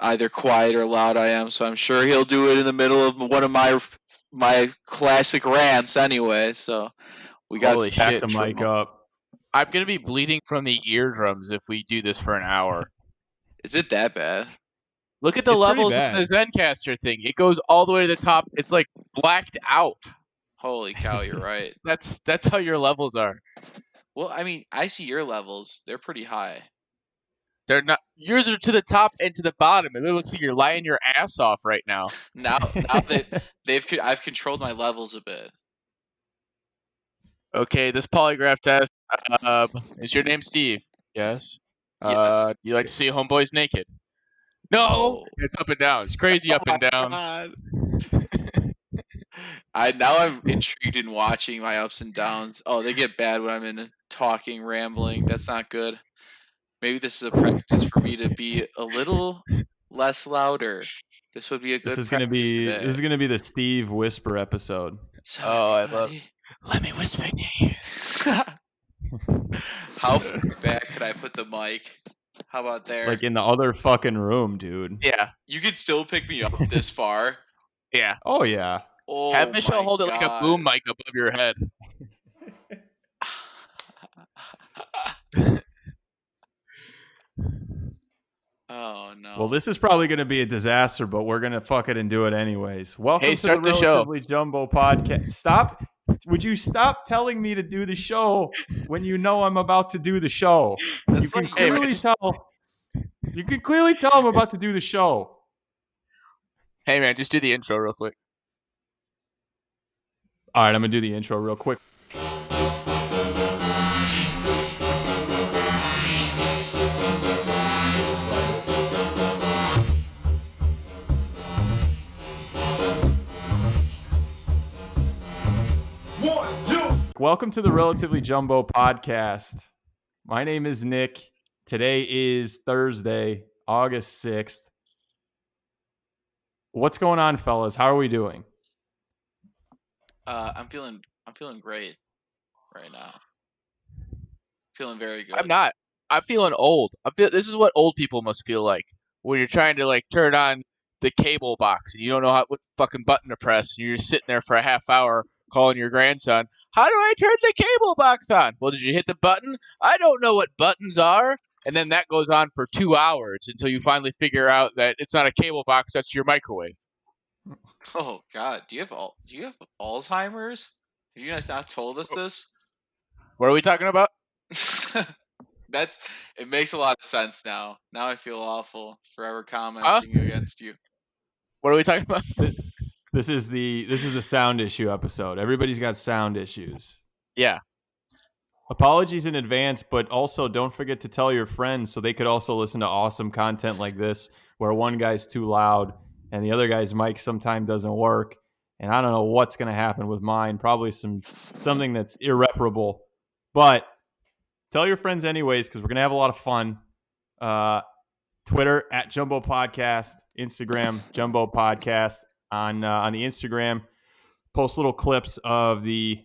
either quiet or loud I am. So I'm sure he'll do it in the middle of one of my classic rants anyway. So we got Holy some shit. Back the mic intro. up. I'm going to be bleeding from the eardrums if we do this for an hour. Is it that bad? Look at the It's pretty levels in bad. the Zencaster thing. It goes all the way to the top. It's like blacked out. Holy cow, you're right. That's how your levels are. Well, I mean, I see your levels. They're pretty high. They're not. Yours are to the top and to the bottom. It looks like you're lying your ass off right now. Now that I've controlled my levels a bit. Okay, this polygraph test. Is your name Steve? Yes. Yes. Do you like to see homeboys naked? No. Oh. It's up and down. It's crazy up and down. God. I'm intrigued in watching my ups and downs. Oh, they get bad when I'm in talking, rambling. That's not good. Maybe this is a practice for me to be a little less louder. This would be a good This is practice today. This is gonna be the Steve Whisper episode. So I love. Let me whisper in your ear. How far back could I put the mic? How about there? Like in the other fucking room, dude. Yeah. You could still pick me up this far. Yeah. Oh yeah. Oh, Have Michelle hold it like a boom God. mic above your head. Oh no. Well, this is probably going to be a disaster, but we're going to fuck it and do it anyways. Welcome to the start the show. Relatively Jumbo podcast. Stop. Would you stop telling me to do the show when you know I'm about to do the show? You can clearly tell. You can clearly tell I'm about to do the show. Hey man, just do the intro real quick. All right, I'm going to do the intro real quick. Welcome to the Relatively Jumbo podcast. My name is Nick. Today is Thursday, August 6th. What's going on, fellas? How are we doing? I'm feeling great right now. Feeling very good. I'm not. I'm feeling old. This is what old people must feel like when you're trying to like turn on the cable box and you don't know what fucking button to press. And you're just sitting there for a half hour calling your grandson. How do I turn the cable box on? Well, did you hit the button? I don't know what buttons are. And then that goes on for 2 hours until you finally figure out that it's not a cable box, that's your microwave. Oh God, do you have Alzheimer's? Have you guys not told us this? What are we talking about? It makes a lot of sense now. Now I feel awful forever commenting against you. What are we talking about? This is the sound issue episode. Everybody's got sound issues. Yeah. Apologies in advance, but also don't forget to tell your friends so they could also listen to awesome content like this where one guy's too loud and the other guy's mic sometimes doesn't work. And I don't know what's going to happen with mine. Probably something that's irreparable. But tell your friends anyways because we're going to have a lot of fun. Twitter at Jumbo Podcast, Instagram Jumbo Podcast. On the Instagram, post little clips of the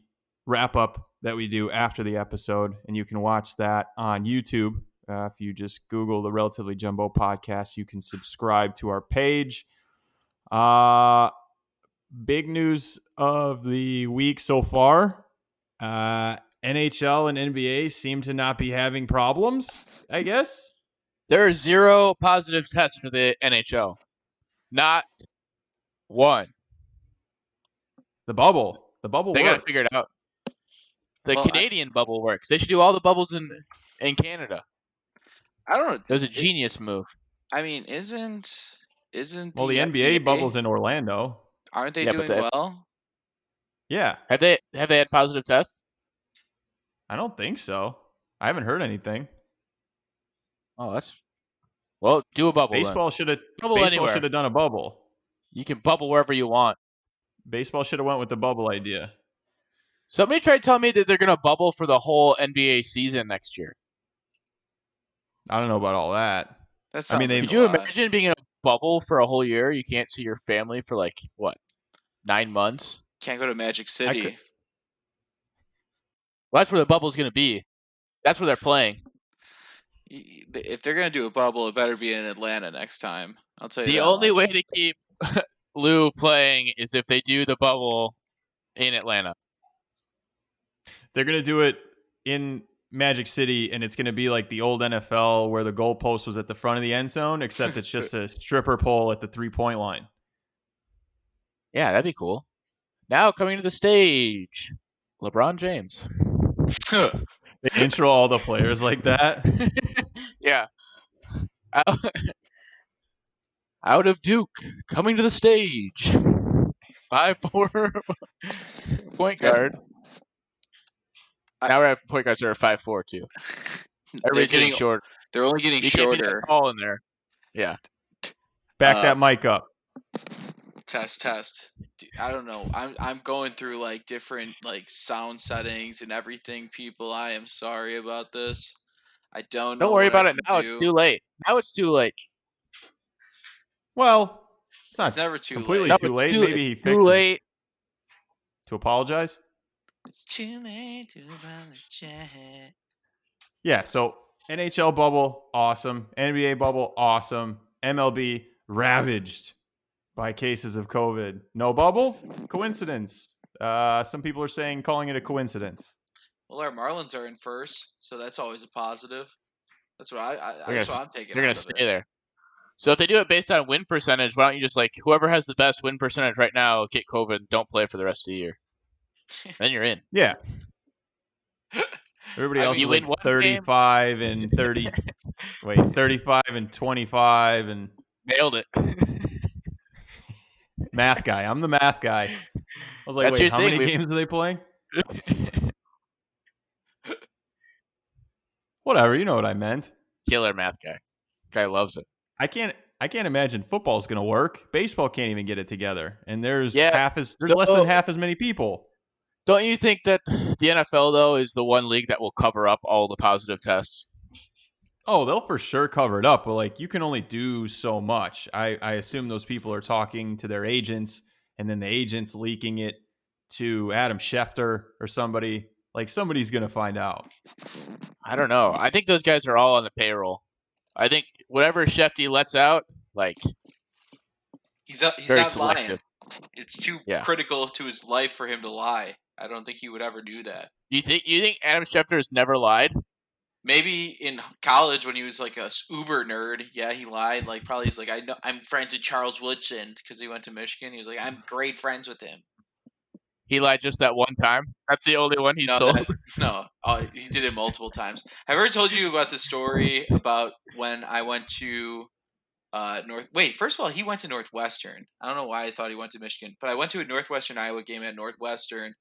wrap-up that we do after the episode, and you can watch that on YouTube. If you just Google the Relatively Jumbo Podcast, you can subscribe to our page. Big news of the week so far. NHL and NBA seem to not be having problems, I guess. There are 0 positive tests for the NHL. Not one. The bubble They works. got to figure it out. The Canadian bubble works. They should do all the bubbles in Canada. I don't know. It was a genius move. I mean, isn't the NBA bubble's in Orlando? Aren't they doing well? Yeah. Have they had positive tests? I don't think so. I haven't heard anything. Oh, do a bubble. Baseball should have done a bubble. You can bubble wherever you want. Baseball should have went with the bubble idea. Somebody tried telling me that they're going to bubble for the whole NBA season next year. I don't know about all that. Could you imagine being in a bubble for a whole year? You can't see your family for 9 months? Can't go to Magic City. Well, that's where the bubble's going to be. That's where they're playing. If they're gonna do a bubble, it better be in Atlanta next time. I'll tell you The that only way much. to keep Lou playing is if they do the bubble in Atlanta. They're going to do it in Magic City, and it's going to be like the old NFL where the goalpost was at the front of the end zone, except it's just a stripper pole at the 3-point line. Yeah, that'd be cool. Now coming to the stage, LeBron James. They intro all the players like that. Yeah. Out of Duke, coming to the stage. 5'4" point That- guard. I- Now we're at point guards that are 5'4" too. they're Everybody's getting getting. short. They're only getting You can't be that shorter. tall in there. Yeah. Back Uh, that mic up. test. Dude, I don't know. I'm going through like different like sound settings and everything. People, I am sorry about this. I don't Don't know worry what I about it can now. It's do. too late. Now it's too late. Well, it's It's not never too completely No, late. too late. Maybe he it's too fixes late. to apologize. It's too late to apologize. Yeah, so NHL bubble, awesome. NBA bubble, awesome. MLB ravaged by cases of COVID. No bubble? Coincidence. Some people are saying calling it a coincidence. Well, our Marlins are in first, so that's always a positive. That's what They're that's gonna what I'm taking they're gonna out of stay it. there. So if they do it based on win percentage, why don't you just like whoever has the best win percentage right now get COVID, don't play for the rest of the year. Then you're in. Yeah. Everybody I else mean, is You win like one game, 35 and 30. Wait, 35 and 25 and nailed it. math guy. I'm the math guy. I was like, That's wait, your how thing. many games are they playing? Whatever, you know what I meant. Killer math guy. Guy loves it. I can't imagine football's going to work. Baseball can't even get it together. And there's Yeah. less than So half as many people. don't you think that the NFL though is the one league that will cover up all the positive tests? Oh, they'll for sure cover it up, but like you can only do so much. I assume those people are talking to their agents and then the agents leaking it to Adam Schefter or somebody. Like somebody's going to find out. I don't know. I think those guys are all on the payroll. I think whatever Shefty lets out, like he's very not lying. selective. It's too Yeah. critical to his life for him to lie. I don't think he would ever do that. You think Adam Schefter has never lied? Maybe in college when he was like a uber nerd, yeah, he lied. Like probably he's like, I know I'm friends with Charles Woodson because he went to Michigan. He was like, I'm great friends with him. He lied just that one time. That's the only one he No, sold. no, he did it multiple times. Have I ever told you about the story about when I went to North? Wait, first of all, he went to Northwestern. I don't know why I thought he went to Michigan, but I went to a Northwestern Iowa game at Northwestern.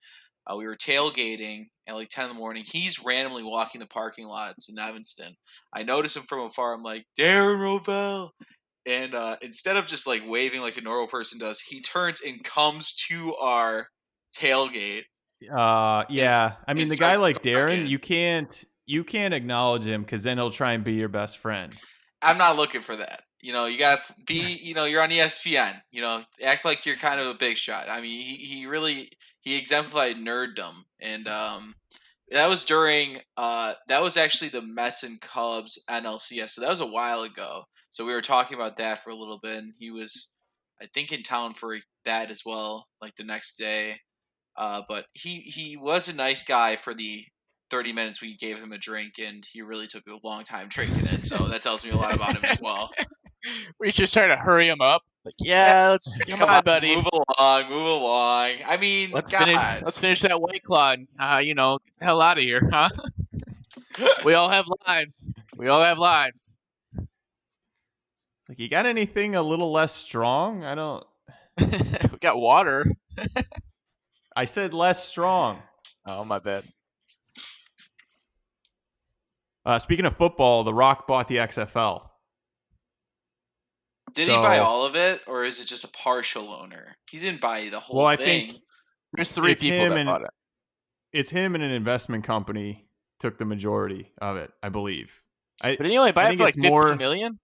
We were tailgating at like 10 in the morning. He's randomly walking the parking lots in Evanston. I notice him from afar. I'm like, Darren Rovell. And instead of just like waving like a normal person does, he turns and comes to our tailgate. Yeah. I mean, And the guy starts like Darren, talking. you can't acknowledge him because then he'll try and be your best friend. I'm not looking for that. You got to be, you're on ESPN, act like you're kind of a big shot. I mean, he really, he exemplified nerddom. And that was during, that was actually the Mets and Cubs NLCS. So that was a while ago. So we were talking about that for a little bit. And he was, I think, in town for that as well, like the next day. But he was a nice guy for the 30 minutes we gave him a drink, and he really took a long time drinking it. So that tells me a lot about him as well. We're just trying to hurry him up. Like, Yeah, yeah, let's come come on, on, buddy. move along, move along. I mean, Let's finish. God, Let's finish that White Claw. And, get the hell out of here, huh? We all have lives. We all have lives. Like, you got anything a little less strong? I don't. We got water. I said less strong. Oh, my bad. Speaking of football, The Rock bought the XFL. did he buy all of it, or is it just a partial owner? He didn't buy the whole Well, I thing. think There's 3 it's people him that and bought it. it's him and an investment company took the majority of it, I believe. But didn't he only buy I it think for like it's 15 more. million?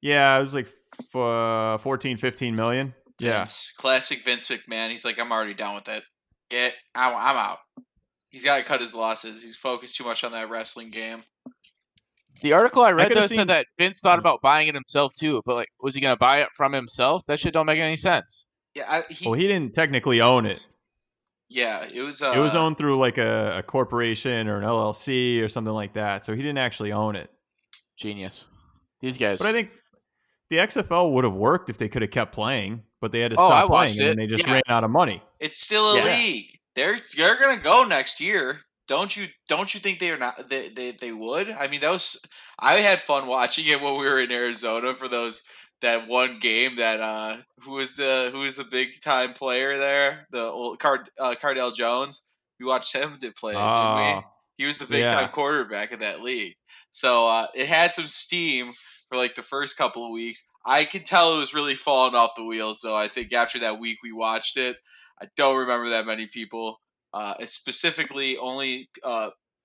Yeah, it was like 14, 15 million. Yeah. Vince, classic Vince McMahon. He's like, I'm already done with it. I'm out. He's got to cut his losses. He's focused too much on that wrestling game. The article I read could though have said seen. that Vince thought about buying it himself too, but like, was he going to buy it from himself? That shit don't make any sense. Yeah, Well, he didn't technically own it. yeah, it was It was owned through like a corporation or an LLC or something like that. So he didn't actually own it. Genius. These But I guys. think the XFL would have worked if they could have kept playing, but they had to Oh, I stop playing, watched and then it. they just Yeah. ran out of money. It's still a Yeah. league. They're gonna go next year. Don't you think they are not they would? I mean, I had fun watching it when we were in Arizona for that one game that who was the big time player there? The old Cardell Jones. We watched him play it, didn't we? Oh, He was the big time yeah. quarterback of that league. So it had some steam for like the first couple of weeks. I could tell it was really falling off the wheels. So I think after that week we watched it, I don't remember that many people. It's specifically only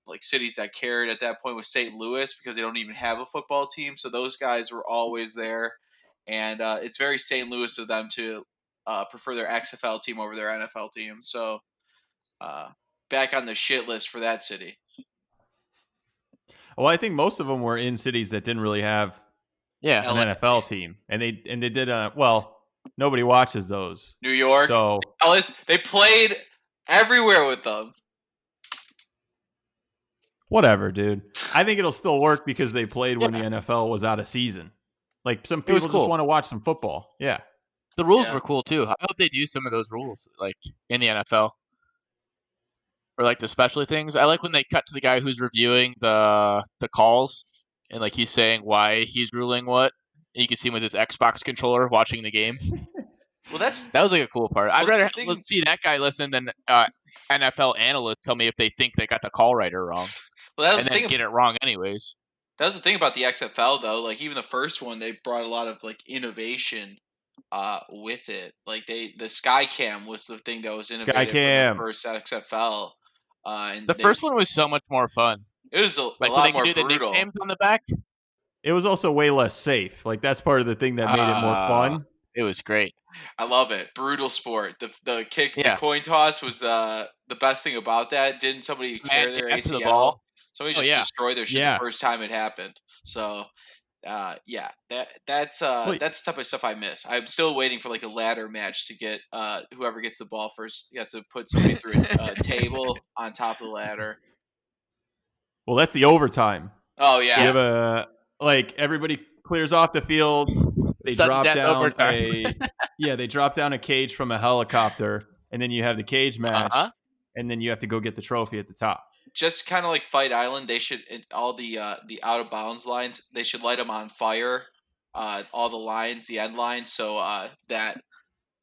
like cities that cared at that point was St. Louis because they don't even have a football team. So those guys were always there, and it's very St. Louis of them to prefer their XFL team over their NFL team. So uh, back on the shit list for that city. Well, I think most of them were in cities that didn't really have Yeah. an LA, NFL team, and they did. Well, nobody watches those. New York, So Dallas, they played everywhere with them. whatever, dude. I think it'll still work because they played when the NFL was out of season. Like some It was people just cool. want to watch some football. Yeah. The rules Yeah. were cool too. I hope they do some of those rules like in the NFL. Or like the specialty things. I like when they cut to the guy who's reviewing the calls and like he's saying why he's ruling what. And you can see him with his Xbox controller watching the game. Well, that was like a cool part. I'd that's rather the thing. see that guy listen than NFL analysts tell me if they think they got the call right or wrong. Well, that was and the then thing. Get it wrong anyways. That was the thing about the XFL though. Like even the first one, they brought a lot of like innovation with it. Like the Skycam was the thing that was innovative for the Skycam. first XFL. And The first one was so much more fun. It was a Like when lot they could more do the brutal. nicknames on the back. It was also way less safe. Like that's part of the thing that made it more fun. It was great. I love it. Brutal sport. The Yeah. coin toss was the best thing about that. Didn't somebody tear their Dash to the ACL? ball. Somebody Oh, just yeah. destroyed their shit Yeah. the first time it happened. So yeah, that's the type of stuff I miss. I'm still waiting for like a ladder match to get whoever gets the ball first has to put somebody through a table on top of the ladder. Well, that's the overtime. Oh You yeah. have a like everybody clears off the field. They Sudden drop death down overtime. they drop down a cage from a helicopter, and then you have the cage match, Uh-huh. and then you have to go get the trophy at the top. Just kind of like Fight Island, they should all the out of bounds lines. They should light them on fire. All the lines, the end lines, so that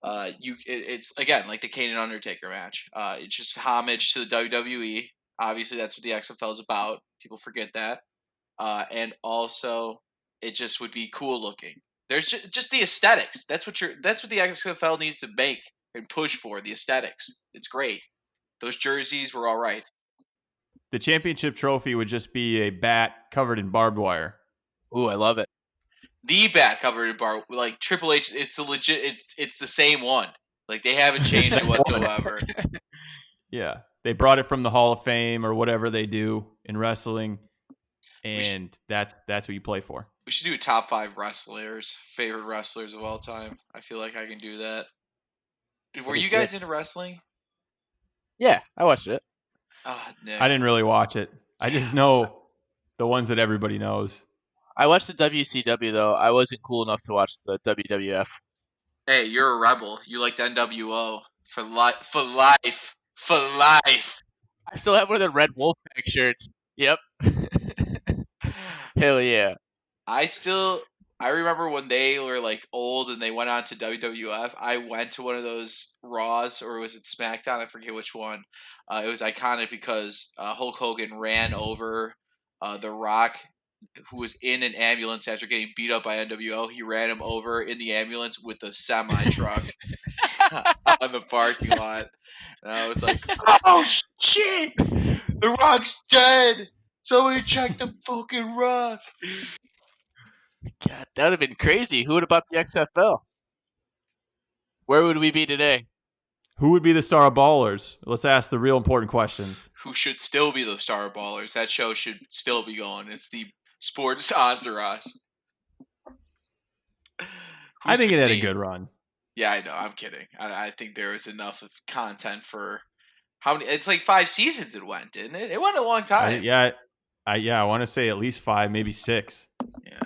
it's again like the Kane and Undertaker match. It's just homage to the WWE. Obviously, that's what the XFL is about. People forget that, and also it just would be cool looking. There's just the aesthetics. That's what the XFL needs to make and push for. The aesthetics. It's great. Those jerseys were all right. The championship trophy would just be a bat covered in barbed wire. Ooh, I love it. The bat covered in bar like Triple H. It's a legit. It's the same one. Like they haven't changed it whatsoever. Yeah, they brought it from the Hall of Fame or whatever they do in wrestling, and that's what you play for. We should do a top 5 favorite wrestlers of all time. I feel like I can do that. Were you guys into wrestling? Yeah, I watched it. Nick. I didn't really watch it. I just know the ones that everybody knows. I watched the WCW though. I wasn't cool enough to watch the WWF. Hey, you're a rebel. You liked NWO for life. For life. For life. I still have one of the Red Wolfpack shirts. Yep. Hell yeah. I remember when they were like old and they went on to WWF. I went to one of those Raws or was it SmackDown? I forget which one. It was iconic because Hulk Hogan ran over The Rock, who was in an ambulance after getting beat up by NWO. He ran him over in the ambulance with a semi truck on the parking lot, and I was like, "Oh shit! The Rock's dead! Somebody check the fucking Rock!" God, that would have been crazy. Who would have bought the XFL? Where would we be today? Who would be the star of Ballers? Let's ask the real important questions. Who should still be the Star Ballers? That show should still be going. It's the Sports Entourage. I Who's think it had a Vinny? good run. Yeah, I know. I'm kidding. I think there was enough of content for how many? It's like 5 seasons it went, didn't it? It went a long time. I want to say at least 5, maybe 6. Yeah.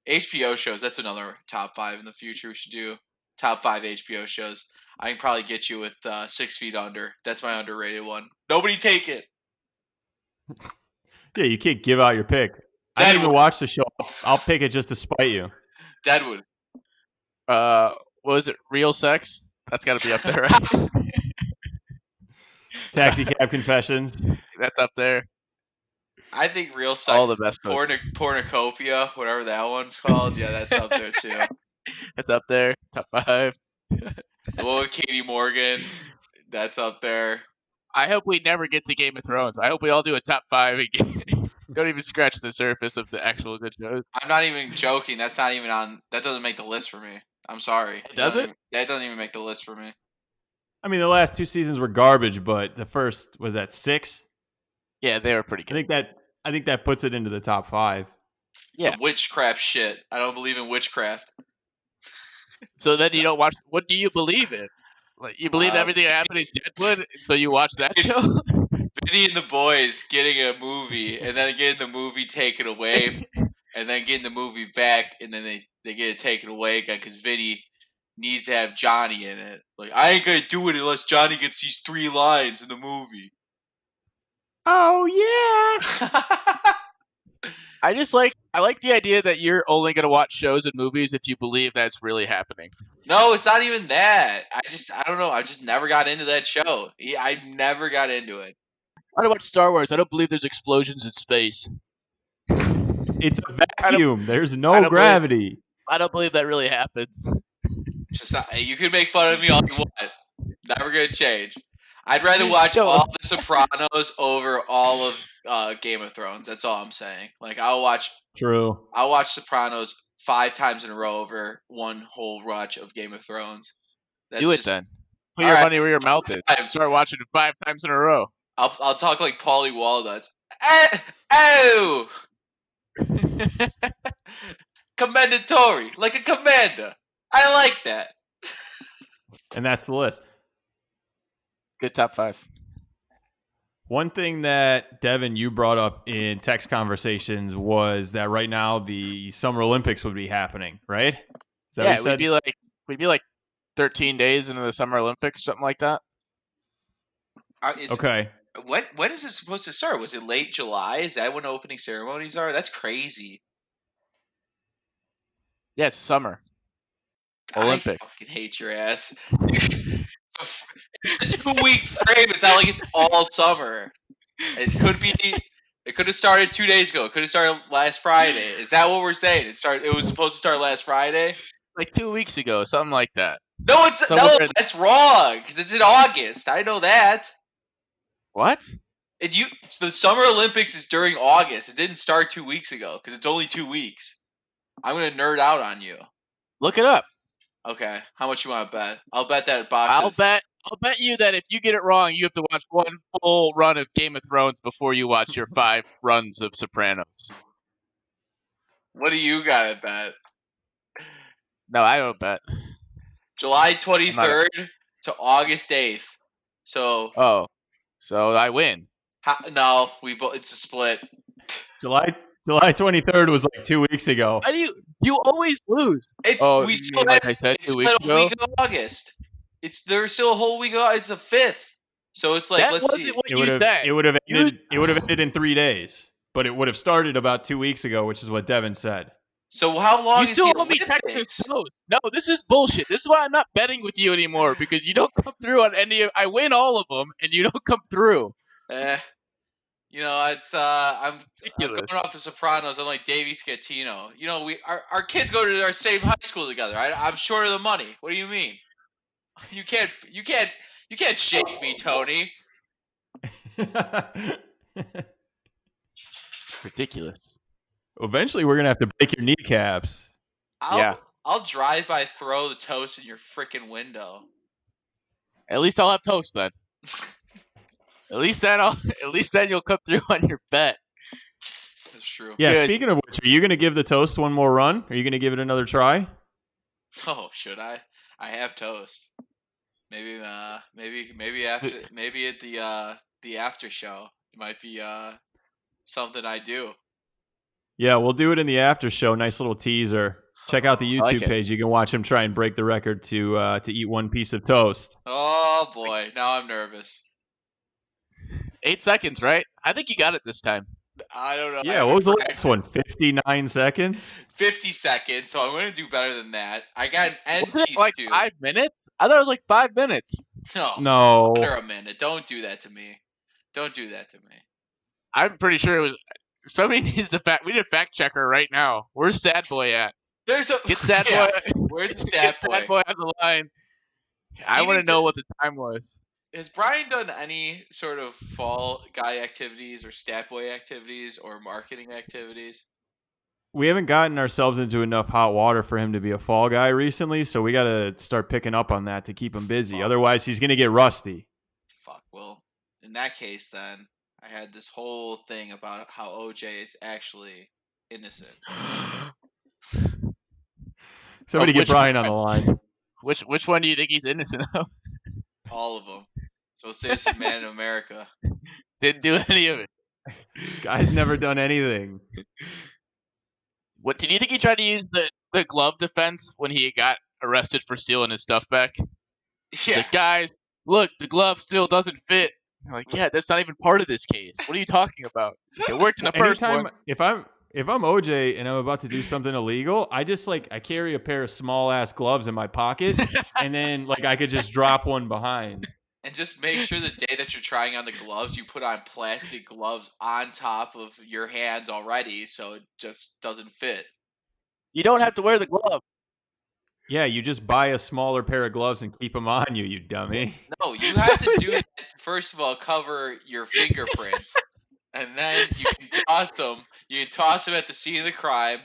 HBO shows. That's another top 5 in the future. We should do top 5 HBO shows. I can probably get you with 6 Feet Under. That's my underrated one. Nobody take it. Yeah, you can't give out your pick. I didn't even Deadwood. watch the show. I'll pick it just to spite you. Deadwood. What was it? Real Sex? That's got to be up there, right? Taxi Cab Confessions. That's up there. I think Real Sex. All the best. Pornocopia, whatever that one's called. Yeah, that's up there too. That's up there. Top 5. The one with Katie Morgan. That's up there. I hope we never get to Game of Thrones. I hope we all do a top 5 again. Don't even scratch the surface of the actual good shows. I'm not even joking. That's not even on. That doesn't make the list for me. I'm sorry. Does it? That doesn't even make the list for me. I mean, the last 2 seasons were garbage, but the first was at 6. Yeah, they were pretty good. I think that puts it into the top 5. Yeah. Some witchcraft shit. I don't believe in witchcraft. So then you don't watch. What do you believe in? Like, you believe everything that happened in Deadwood, so you watch that show? Vinny and the boys getting a movie, and then getting the movie taken away, and then getting the movie back, and then they get it taken away again because Vinny needs to have Johnny in it. Like, I ain't gonna do it unless Johnny gets these 3 lines in the movie. Oh yeah. I like the idea that you're only gonna watch shows and movies if you believe that's really happening. No, it's not even that. I don't know. I just never got into that show. I never got into it. I don't watch Star Wars. I don't believe there's explosions in space. It's a vacuum. There's no gravity. I don't believe that really happens. Just not, you can make fun of me all you want. Never gonna change. I'd rather watch all The Sopranos over all of Game of Thrones. That's all I'm saying. Like I'll watch Sopranos 5 times in a row over one whole watch of Game of Thrones. Do it then. Put your money where your mouth is. Start watching it 5 times in a row. I'll talk like Paulie Walnuts. Oh! Commendatory, like a commander. I like that. And that's the list. Good top 5. One thing that, Devin, you brought up in text conversations was that right now the Summer Olympics would be happening, right? Is that what you said? We'd be like 13 days into the Summer Olympics, something like that. Okay. When is it supposed to start? Was it late July? Is that when opening ceremonies are? That's crazy. Yeah, it's summer. Olympic. I fucking hate your ass. It's a 2-week frame. It's not like it's all summer. It could have started 2 days ago. It could have started last Friday. Is that what we're saying? It was supposed to start last Friday? Like 2 weeks ago, something like that. No, that's wrong. Because it's in August. I know that. What? The Summer Olympics is during August. It didn't start 2 weeks ago because it's only 2 weeks. I'm gonna nerd out on you. Look it up. Okay, how much you want to bet? I'll bet that I'll bet you that if you get it wrong, you have to watch one full run of Game of Thrones before you watch your 5 runs of Sopranos. What do you got to bet? No, I don't bet. July 23rd to August 8th. So. Oh, so I win. No, it's a split. July 23rd was like 2 weeks ago. Why do you always lose? We still like I said, 2 weeks ago. A week of August. There's still a whole week of It's the 5th. So it's like, let's see. What you said. It would have ended in 3 days, but it would have started about 2 weeks ago, which is what Devin said. So how long is still the owe me Texas toast. No, this is bullshit. This is why I'm not betting with you anymore, because you don't come through on any of. I win all of them, and you don't come through. It's I'm going off The Sopranos. I'm like Davey Scatino. Our kids go to our same high school together. I'm short of the money. What do you mean? You can't shake me, Tony. Ridiculous. Eventually, we're gonna have to break your kneecaps. I'll drive by, throw the toast in your freaking window. At least I'll have toast then. At least then you'll come through on your bet. That's true. Yeah, Good. speaking of which, are you going to give the toast one more run? Are you going to give it another try? Oh, should I? I have toast. Maybe maybe at the after show. It might be something I do. Yeah, we'll do it in the after show. Nice little teaser. Check out the I like YouTube it. page. You can watch him try and break the record to eat one piece of toast. Oh boy, now I'm nervous. 8 seconds, right? I think you got it this time. I don't know. I Yeah, what haven't was the last one? practiced. 59 seconds? 50 seconds, so I'm going to do better than that. I got an end Wasn't it piece like too. 5 minutes? I thought it was like 5 minutes. No, No. under a minute. Don't do that to me. Don't do that to me. I'm pretty sure it was. Somebody needs to we need a fact checker right now. Where's Sad Boy at? There's a Get Sad yeah. Boy. Where's the Get stat Sad boy? Boy on the line. I He want to needs know to- what the time was. Has Brian done any sort of fall guy activities or stat boy activities or marketing activities? We haven't gotten ourselves into enough hot water for him to be a fall guy recently, so we got to start picking up on that to keep him busy. Fuck. Otherwise, he's going to get rusty. Fuck. Well, in that case, then I had this whole thing about how OJ is actually innocent. Somebody get which Brian on one? the line. Which one do you think he's innocent of? All of them. So innocent man in America. Didn't do any of it. Guy's never done anything. What did you think he tried to use the glove defense when he got arrested for stealing his stuff back? He's Yeah. like, guys, look, the glove still doesn't fit. I'm like, yeah, that's not even part of this case. What are you talking about? It's like, it worked in the first Anytime one. if I'm OJ and I'm about to do something illegal, I just I carry a pair of small ass gloves in my pocket, and then I could just drop one behind. And just make sure the day that you're trying on the gloves, you put on plastic gloves on top of your hands already, so it just doesn't fit. You don't have to wear the glove. Yeah, you just buy a smaller pair of gloves and keep them on you, you dummy. No, you have to do that to, first of all, cover your fingerprints, and then you can toss them. You can toss them at the scene of the crime.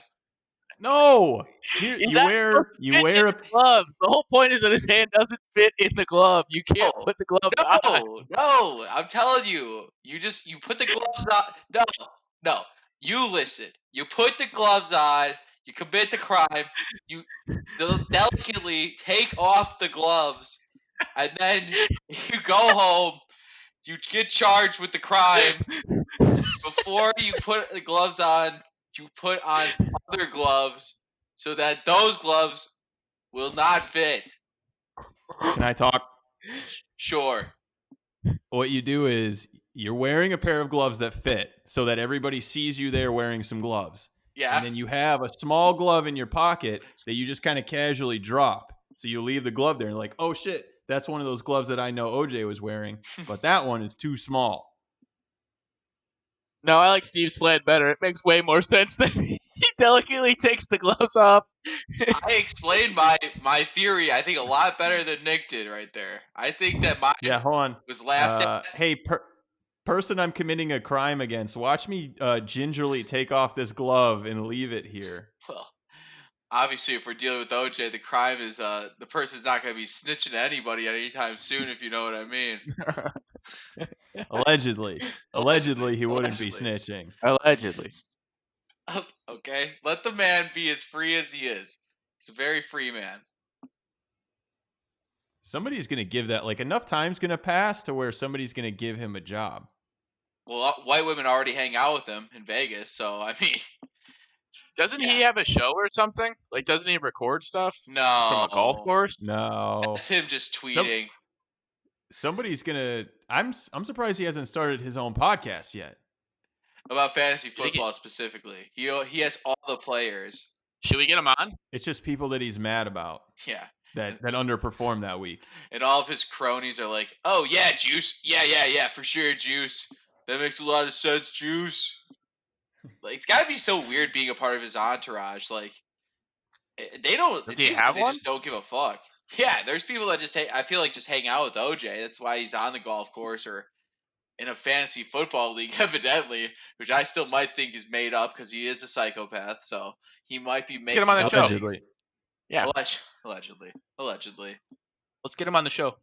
No, here Is you that wear supposed to you fit wear in a the glove. The whole point is that his hand doesn't fit in the glove. You can't No, put the glove on. No, I'm telling you, you put the gloves on. No, you listen. You put the gloves on. You commit the crime. You delicately take off the gloves, and then you go home. You get charged with the crime. Before you put the gloves on, you put on other gloves so that those gloves will not fit. Can I talk? Sure. What you do is you're wearing a pair of gloves that fit so that everybody sees you there wearing some gloves. Yeah. And then you have a small glove in your pocket that you just kind of casually drop. So you leave the glove there and like, oh shit, that's one of those gloves that I know OJ was wearing, but that one is too small. No, I like Steve's plan better. It makes way more sense than he delicately takes the gloves off. I explained my theory, I think, a lot better than Nick did right there. I think that mine Yeah, hold on. was laughed at. Hey, person I'm committing a crime against, watch me gingerly take off this glove and leave it here. Well, obviously, if we're dealing with OJ, the crime is the person's not going to be snitching to anybody anytime soon, if you know what I mean. Allegedly. Allegedly, he wouldn't be Allegedly. snitching. Allegedly. Okay, let the man be as free as he is. He's a very free man. Somebody's going to give that, enough time's going to pass to where somebody's going to give him a job. Well, white women already hang out with him in Vegas, so I mean, Doesn't he have a show or something? Doesn't he record stuff no, from a golf course? No. That's him just tweeting. Somebody's going to... I'm surprised he hasn't started his own podcast yet. About fantasy You think football specifically. He has all the players. Should we get him on? It's just people that he's mad about Yeah. that underperformed that week. And all of his cronies are like, oh, yeah, Juice. Yeah, for sure, Juice. That makes a lot of sense, Juice. It's got to be so weird being a part of his entourage. They don't... Does It he seems like have they one? just don't give a fuck. Yeah, there's people that just I feel like just hang out with OJ. That's why he's on the golf course or in a fantasy football league, evidently, which I still might think is made up because he is a psychopath. So he might be making get him on the up show. Allegedly. things. Yeah. Allegedly. Let's get him on the show.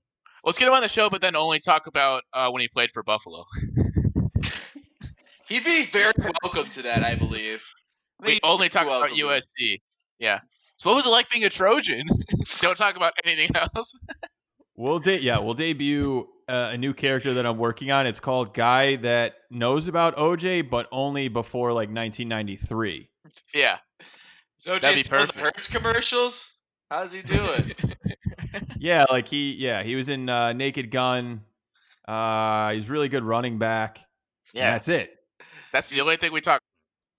Let's get him on the show, but then only talk about when he played for Buffalo. He'd be very welcome to that, I believe. I We think he's only very talk about welcome to it. USC. Yeah. So what was it like being a Trojan? Don't talk about anything else. We'll debut a new character that I'm working on. It's called Guy That Knows About OJ, but only before like 1993. Yeah. So That'd OJ be still in the perfect. Hertz commercials? How's he doing? Yeah, like he was in Naked Gun. He's really good running back, and Yeah. that's it. That's the only thing we talk.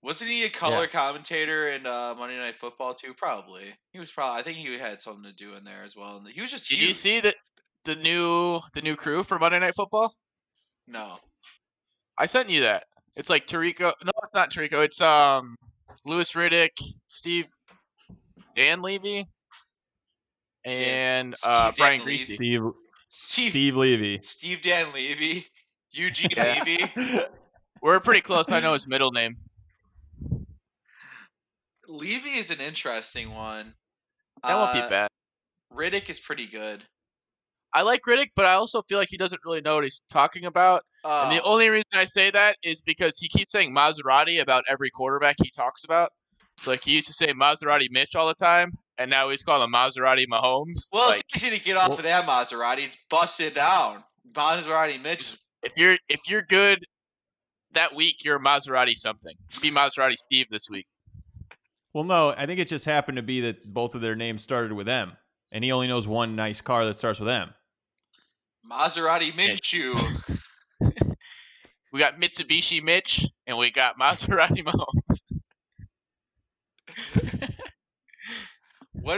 Wasn't he a color commentator in Monday Night Football too? Probably. He was probably. I think he had something to do in there as well. And he was just Did huge. you see the new crew for Monday Night Football? No. I sent you that. It's like Tarico. No, it's not Tarico. It's Louis Riddick, Dan Levy, and Steve Dan Brian Levy. Greasy. Steve Levy. Steve Dan Levy. Eugene Yeah. Levy. We're pretty close. I know his middle name. Levy is an interesting one. That won't be bad. Riddick is pretty good. I like Riddick, but I also feel like he doesn't really know what he's talking about. And the only reason I say that is because he keeps saying Maserati about every quarterback he talks about. So like he used to say Maserati Mitch all the time, and now he's calling him Maserati Mahomes. Well, like, it's easy to get off of that Maserati. It's busted down. Maserati Mitch. if you're good that week, you're Maserati something. Be Maserati Steve this week. Well, no, I think it just happened to be that both of their names started with M, and he only knows one nice car that starts with M. Maserati Minshew. We got Mitsubishi Mitch, and we got Maserati Mahomes.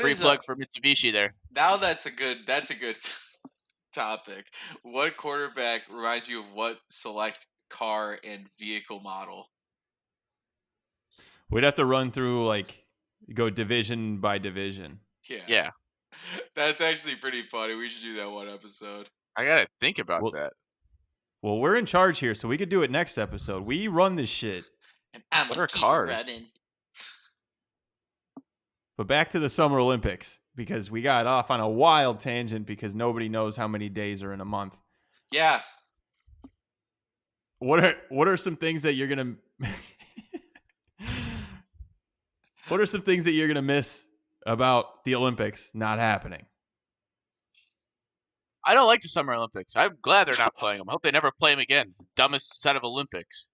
Free plug for Mitsubishi there. Now that's a good topic. What quarterback reminds you of what select car and vehicle model? We'd have to run through go division by division. Yeah. That's actually pretty funny. We should do that one episode. I gotta think about that. Well, we're in charge here, so we could do it next episode. We run this shit. And I'm what are cars? running. But back to the Summer Olympics, because we got off on a wild tangent because nobody knows how many days are in a month. Yeah. What are some things that you're gonna What are some things that you're gonna miss about the Olympics not happening? I don't like the Summer Olympics. I'm glad they're not playing them. I hope they never play them again. It's the dumbest set of Olympics.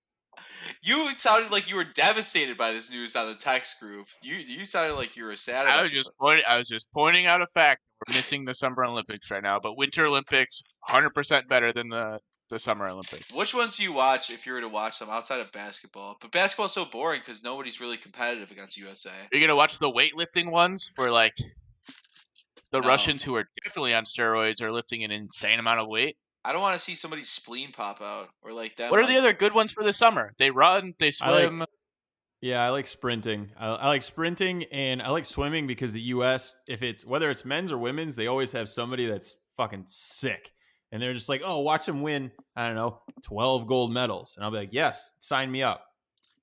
You sounded like you were devastated by this news on the text group. You sounded like you were sad about it. I was just pointing out a fact. We're missing the Summer Olympics right now, but Winter Olympics 100% better than the Summer Olympics. Which ones do you watch if you were to watch them outside of basketball? But basketball's so boring because nobody's really competitive against USA. Are you gonna watch the weightlifting ones for like the Russians who are definitely on steroids are lifting an insane amount of weight? I don't want to see somebody's spleen pop out or like that. What are the other good ones for the summer? They run, they swim. I like sprinting. I like sprinting and I like swimming because the U.S., whether it's men's or women's, they always have somebody that's fucking sick. And they're just like, oh, watch them win, I don't know, 12 gold medals. And I'll be like, yes, sign me up.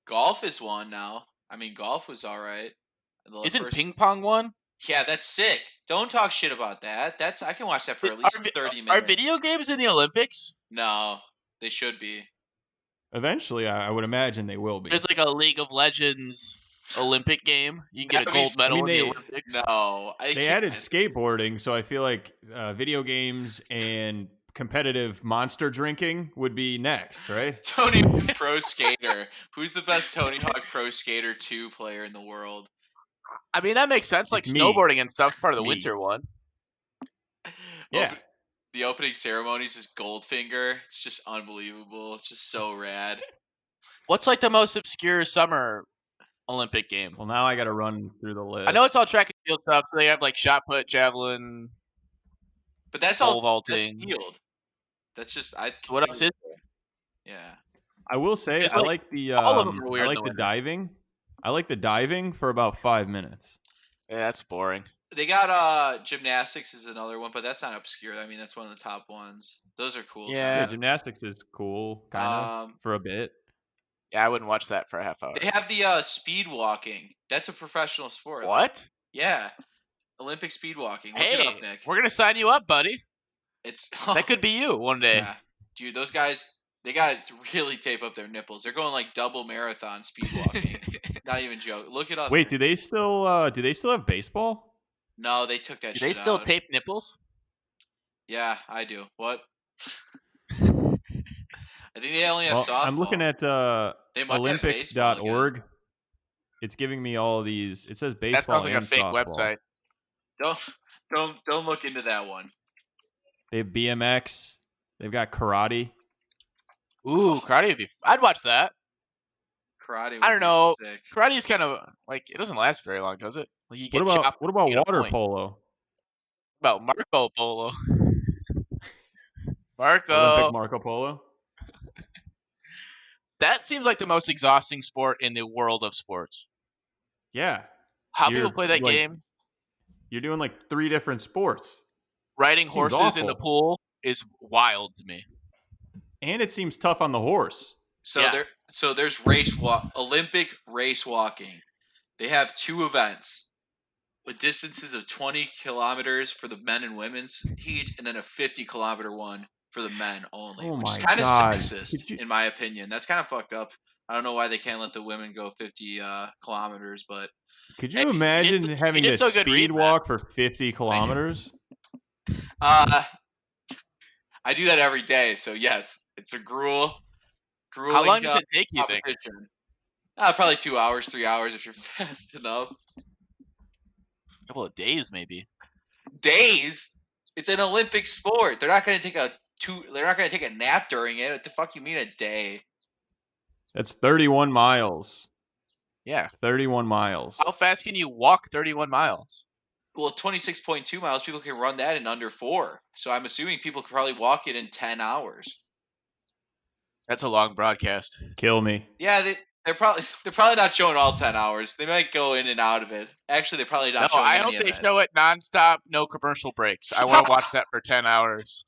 Golf is one now. I mean, golf was all right. Isn't ping pong one? Yeah, that's sick. Don't talk shit about that. I can watch that for at least 30 minutes. Are video games in the Olympics? No, they should be. Eventually, I would imagine they will be. There's like a League of Legends Olympic game. You can get a gold medal in the Olympics. No. They added skateboarding, so I feel like video games and competitive monster drinking would be next, right? Tony Hawk Pro Skater. Who's the best Tony Hawk Pro Skater 2 player in the world? I mean, that makes sense. Like snowboarding and stuff, part of the winter one. Yeah. The opening ceremonies is Goldfinger. It's just unbelievable. It's just so rad. What's like the most obscure summer Olympic game? Well, now I got to run through the list. I know it's all track and field stuff. So they have like shot put, javelin, but that's pole all vaulting. That's field. That's just what else is there? Yeah. I will say I like the all of them are weird. I like the diving. I like the diving for about 5 minutes. Yeah, that's boring. They got gymnastics is another one, but that's not obscure. I mean, that's one of the top ones. Those are cool. Yeah, gymnastics is cool, kind of for a bit. Yeah, I wouldn't watch that for a half hour. They have the speed walking. That's a professional sport. What? Yeah, Olympic speed walking. Look hey, it up, Nick. We're gonna sign you up, buddy. That could be you one day. Yeah. Dude, those guys They got to really tape up their nipples. They're going like double marathon speed walking. Not even joke. Look it up. Wait, do they still have baseball? No, they took that Do they shit still out. tape nipples? Yeah, I do. What? I think they only have Well, I'm softball. looking at They might have baseball again. olympic.org. It's giving me all these. It says That sounds baseball like a and fake softball. website. Don't look into that one. They have BMX. They've got karate. Ooh, karate would be. I'd watch that. Karate I would don't be know. sick. Karate is kind of like it doesn't last very long, does it? Like you What get about chopped, you get a water point. polo? About Marco Polo. Olympic Marco. Marco Polo? That seems like the most exhausting sport in the world of sports. Yeah. How people You're play that like game, you're doing like 3 different sports. riding Seems horses in the awful. pool is wild to me. And it seems tough on the horse. So Yeah. there's Olympic race walking. They have 2 events with distances of 20 kilometers for the men and women's heat, and then a 50-kilometer one for the men only, Oh which is my kind of god. sexist in my opinion. That's kind of fucked up. I don't know why they can't let the women go 50 kilometers, but Could hey, you imagine You having did to so good speed reading that. walk for 50 kilometers? I do that every day, so yes, it's a How grueling long does it take, you think? competition. Probably 2 hours, 3 hours if you're fast enough. A couple of days, maybe. Days. It's an Olympic sport. They're not going to take They're not going to take a nap during it. What the fuck you mean a day? That's 31 miles. Yeah. 31 miles. How fast can you walk 31 miles? Well, 26.2 miles. People can run that in under 4. So I'm assuming people could probably walk it in 10 hours. That's a long broadcast. Kill me. Yeah, they're probably not showing all 10 hours. They might go in and out of it. Actually, they're probably No, not showing I any hope of they it. show it nonstop, no commercial breaks. I want to watch that for 10 hours.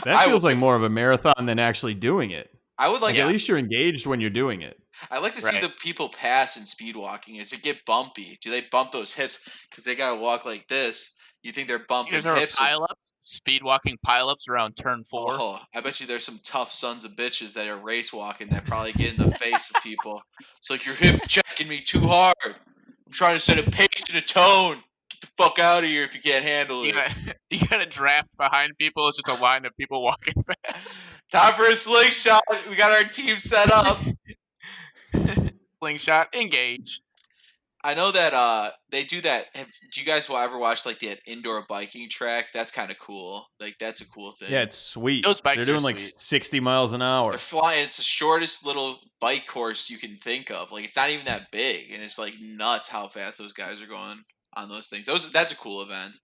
That I feels like would. more of a marathon than actually doing it. I would like Like to at Yeah. least you're engaged when you're doing it. I like to see Right. the people pass in speed walking. Does it get bumpy? Do they bump those hips because they gotta walk like this? You think they're You bumping guys remember hips? pile-ups? Speed walking pile-ups around turn 4? Oh, I bet you there's some tough sons of bitches that are race walking that probably get in the face of people. It's like you're hip checking me too hard. I'm trying to set a pace and a tone. Get the fuck out of here if you can't handle You it. got you got a draft behind people. It's just a line of people walking fast. Time for a slingshot. We got our team set up. Slingshot engaged. I know that they do that. Do you guys ever watch like the indoor biking track? That's kind of cool. Like that's a cool thing. Yeah, it's sweet. Those They're bikes are doing like sweet. 60 miles an They're hour. flying. It's the shortest little bike course you can think of. Like it's not even that big, and it's like nuts how fast those guys are going on those things. That's a cool event.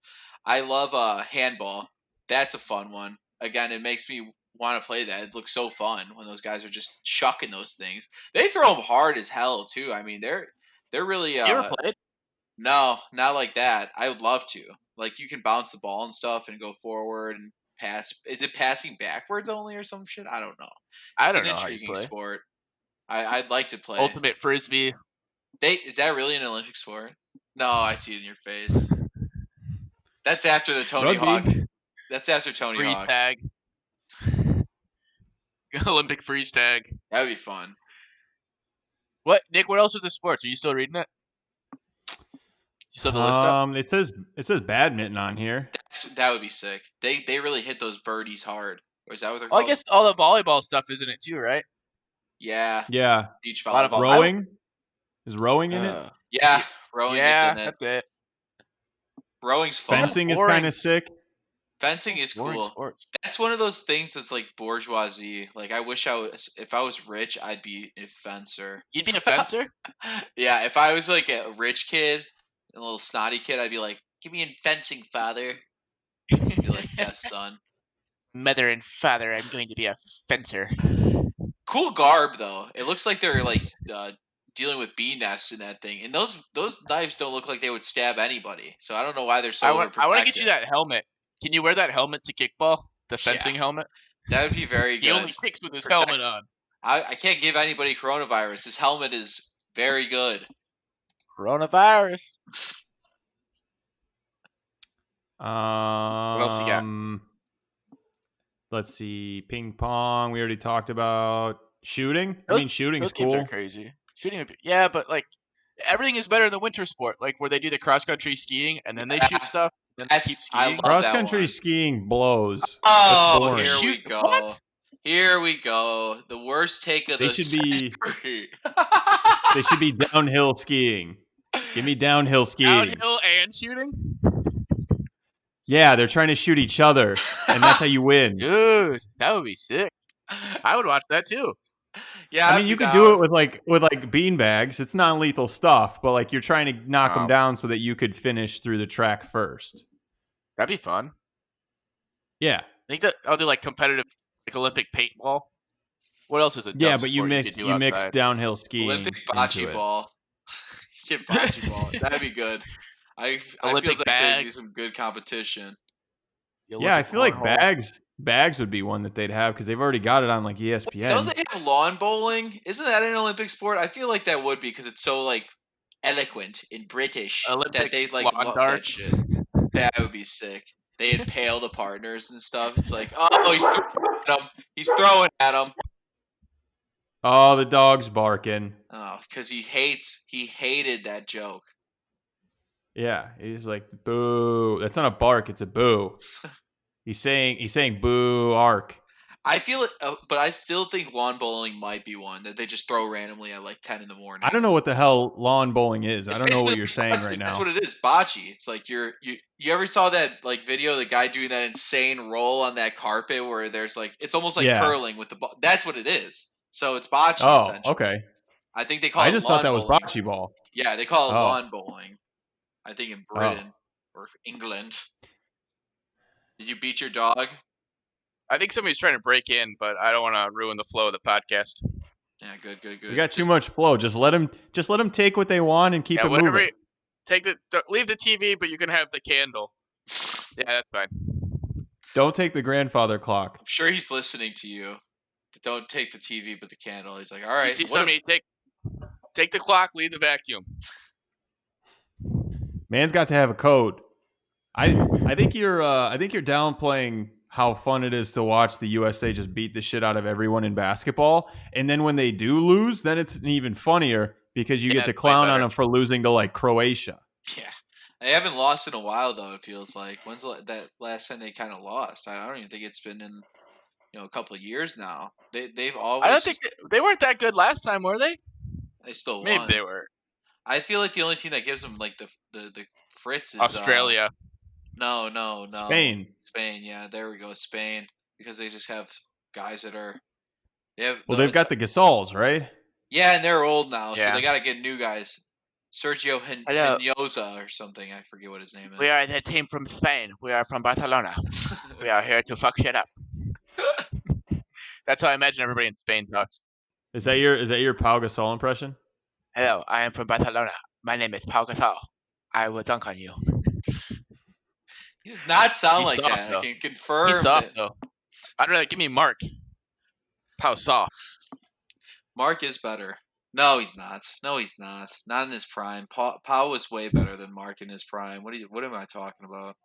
I love handball. That's a fun one. Again, it makes me want to play that. It looks so fun when those guys are just chucking those things. They throw them hard as hell too. I mean, they're really You ever played? no, not like that. I would love to. Like you can bounce the ball and stuff and go forward and pass. Is it passing backwards only or some shit? I don't know. I It's don't an know how you intriguing play. sport. I'd like to play. Ultimate frisbee, Is that really an Olympic sport? No, I see it in your face. That's after the Tony Rugby. Hawk. That's after Tony freeze Hawk. tag, Olympic freeze tag. That'd be fun. What, Nick? What else are the sports? Are you still reading it? You still have the list up? It says badminton on here. That would be sick. They really hit those birdies hard. Or is that what they're Well, I called? guess all the volleyball stuff is in it too, right? Yeah. Yeah. Beach A lot of volleyball. Rowing? Is rowing in it? Yeah. y- Rowing is yeah, in it. that's it. Rowing's fun. Fencing is boring. kind of sick. Fencing is Boring cool. sports. That's one of those things that's like bourgeoisie. Like I wish if I was rich, I'd be a fencer. You'd be a fencer? Yeah, if I was like a rich kid, a little snotty kid, I'd be like, "Give me in fencing, father." I'd be like, "Yes, son." Mother and father, I'm going to be a fencer. Cool garb though. It looks like they're like dealing with bee nests in that thing, and those knives don't look like they would stab anybody. So I don't know why they're so I want to get overprotective. you that helmet. Can you wear that helmet to kickball? The fencing helmet? That would be very He good. only kicks with his helmet on. I can't give anybody coronavirus. His helmet is very good. Coronavirus. What else you got? Let's see, ping pong. We already talked about shooting. Shooting's Those games are cool. crazy. Shooting, but like everything is better than winter sport. Like where they do the cross country skiing and then they shoot stuff, and then they keep I skiing. love Cross that country one. skiing blows. That's Oh, You boring. here we shoot go. what? Here we go. The worst take of They the should be century. they should be downhill skiing. Give me downhill skiing. Downhill and shooting? Yeah, they're trying to shoot each other, and that's how you win. Dude, that would be sick. I would watch that too. Yeah, I I'd mean, be you could do it down. with bean bags. It's non-lethal stuff, but like you're trying to knock them Oh, down so that you could finish through the track first. that'd be fun. Yeah, I think that I'll do like competitive, like Olympic paintball. What else is a yeah, dumb but you sport you could mix do you mix outside? downhill Olympic skiing into bocce it. ball. Get bocce ball. That'd be good. I feel Olympic like there'd be bag. some good competition. The Yeah, I Olympic feel like cornhole. bags would be one that they'd have because they've already got it on like Don't ESPN. they have lawn bowling? Isn't that an Olympic sport? I feel like that would be because it's so like eloquent in British that Olympic they like lawn love that darts. shit. That would be sick. They impale the partners and stuff. It's like, oh, he's throwing at him. He's throwing at him. Oh, the dog's barking. Oh, because he hated that joke. Yeah, he's like boo. That's not a bark; it's a boo. He's saying boo arc. I feel it, but I still think lawn bowling might be one that they just throw randomly at like 10 in the I morning. don't know what the hell lawn bowling is. I It's don't know basically what you're saying right bocce. That's now. what it is, bocce. It's like you ever saw that like video of the guy doing that insane roll on that carpet where there's like it's almost like Yeah. curling with the ball. That's what it is. So it's bocce Oh, essentially. okay. I think they I call it just thought lawn that was bowling. bocce ball. Yeah, they call it Oh, lawn bowling. I think in oh. Britain or England. Did you beat your dog? I think somebody's trying to break in, but I don't want to ruin the flow of the podcast. Yeah, good. We got too Just much flow. Just let them take what they want and keep Yeah, it whatever. moving. Leave the TV, but you can have the candle. Yeah, that's fine. Don't take the grandfather clock. I'm sure he's listening to you. Don't take the TV but the candle. He's like, all right. You see somebody take the clock, leave the vacuum. Man's got to have a code. I think you're downplaying how fun it is to watch the USA just beat the shit out of everyone in basketball, and then when they do lose, then it's even funnier because you get to it's way clown on better. them for losing to like Croatia. Yeah, they haven't lost in a while though. It feels like when's that last time they kind of lost? I don't even think it's been in a couple of years now. They've always I don't think they weren't that good last time, were they? they still Maybe won. they were. I feel like the only team that gives them like the Fritz is Australia. No. Spain. Spain. Yeah, there we go. Spain because they just have guys that are they have. Well, they've got the Gasols, right? Yeah, and they're old now, so Yeah. they got to get new guys. Sergio Hinojosa or something. I forget what his name is. We are the team from Spain. We are from Barcelona. We are here to fuck shit up. That's how I imagine everybody in Spain talks. Is that your Pau Gasol impression? Hello, I am from Barcelona. My name is Pau Gasol. I will dunk on you. He does not sound He's like soft, that. though. I can confirm. He's soft that though. I'd rather give me Mark. Pau soft. Mark is better. No, he's not. No, he's not. Not in his prime. Pau was way better than Mark in his prime. What am I talking about?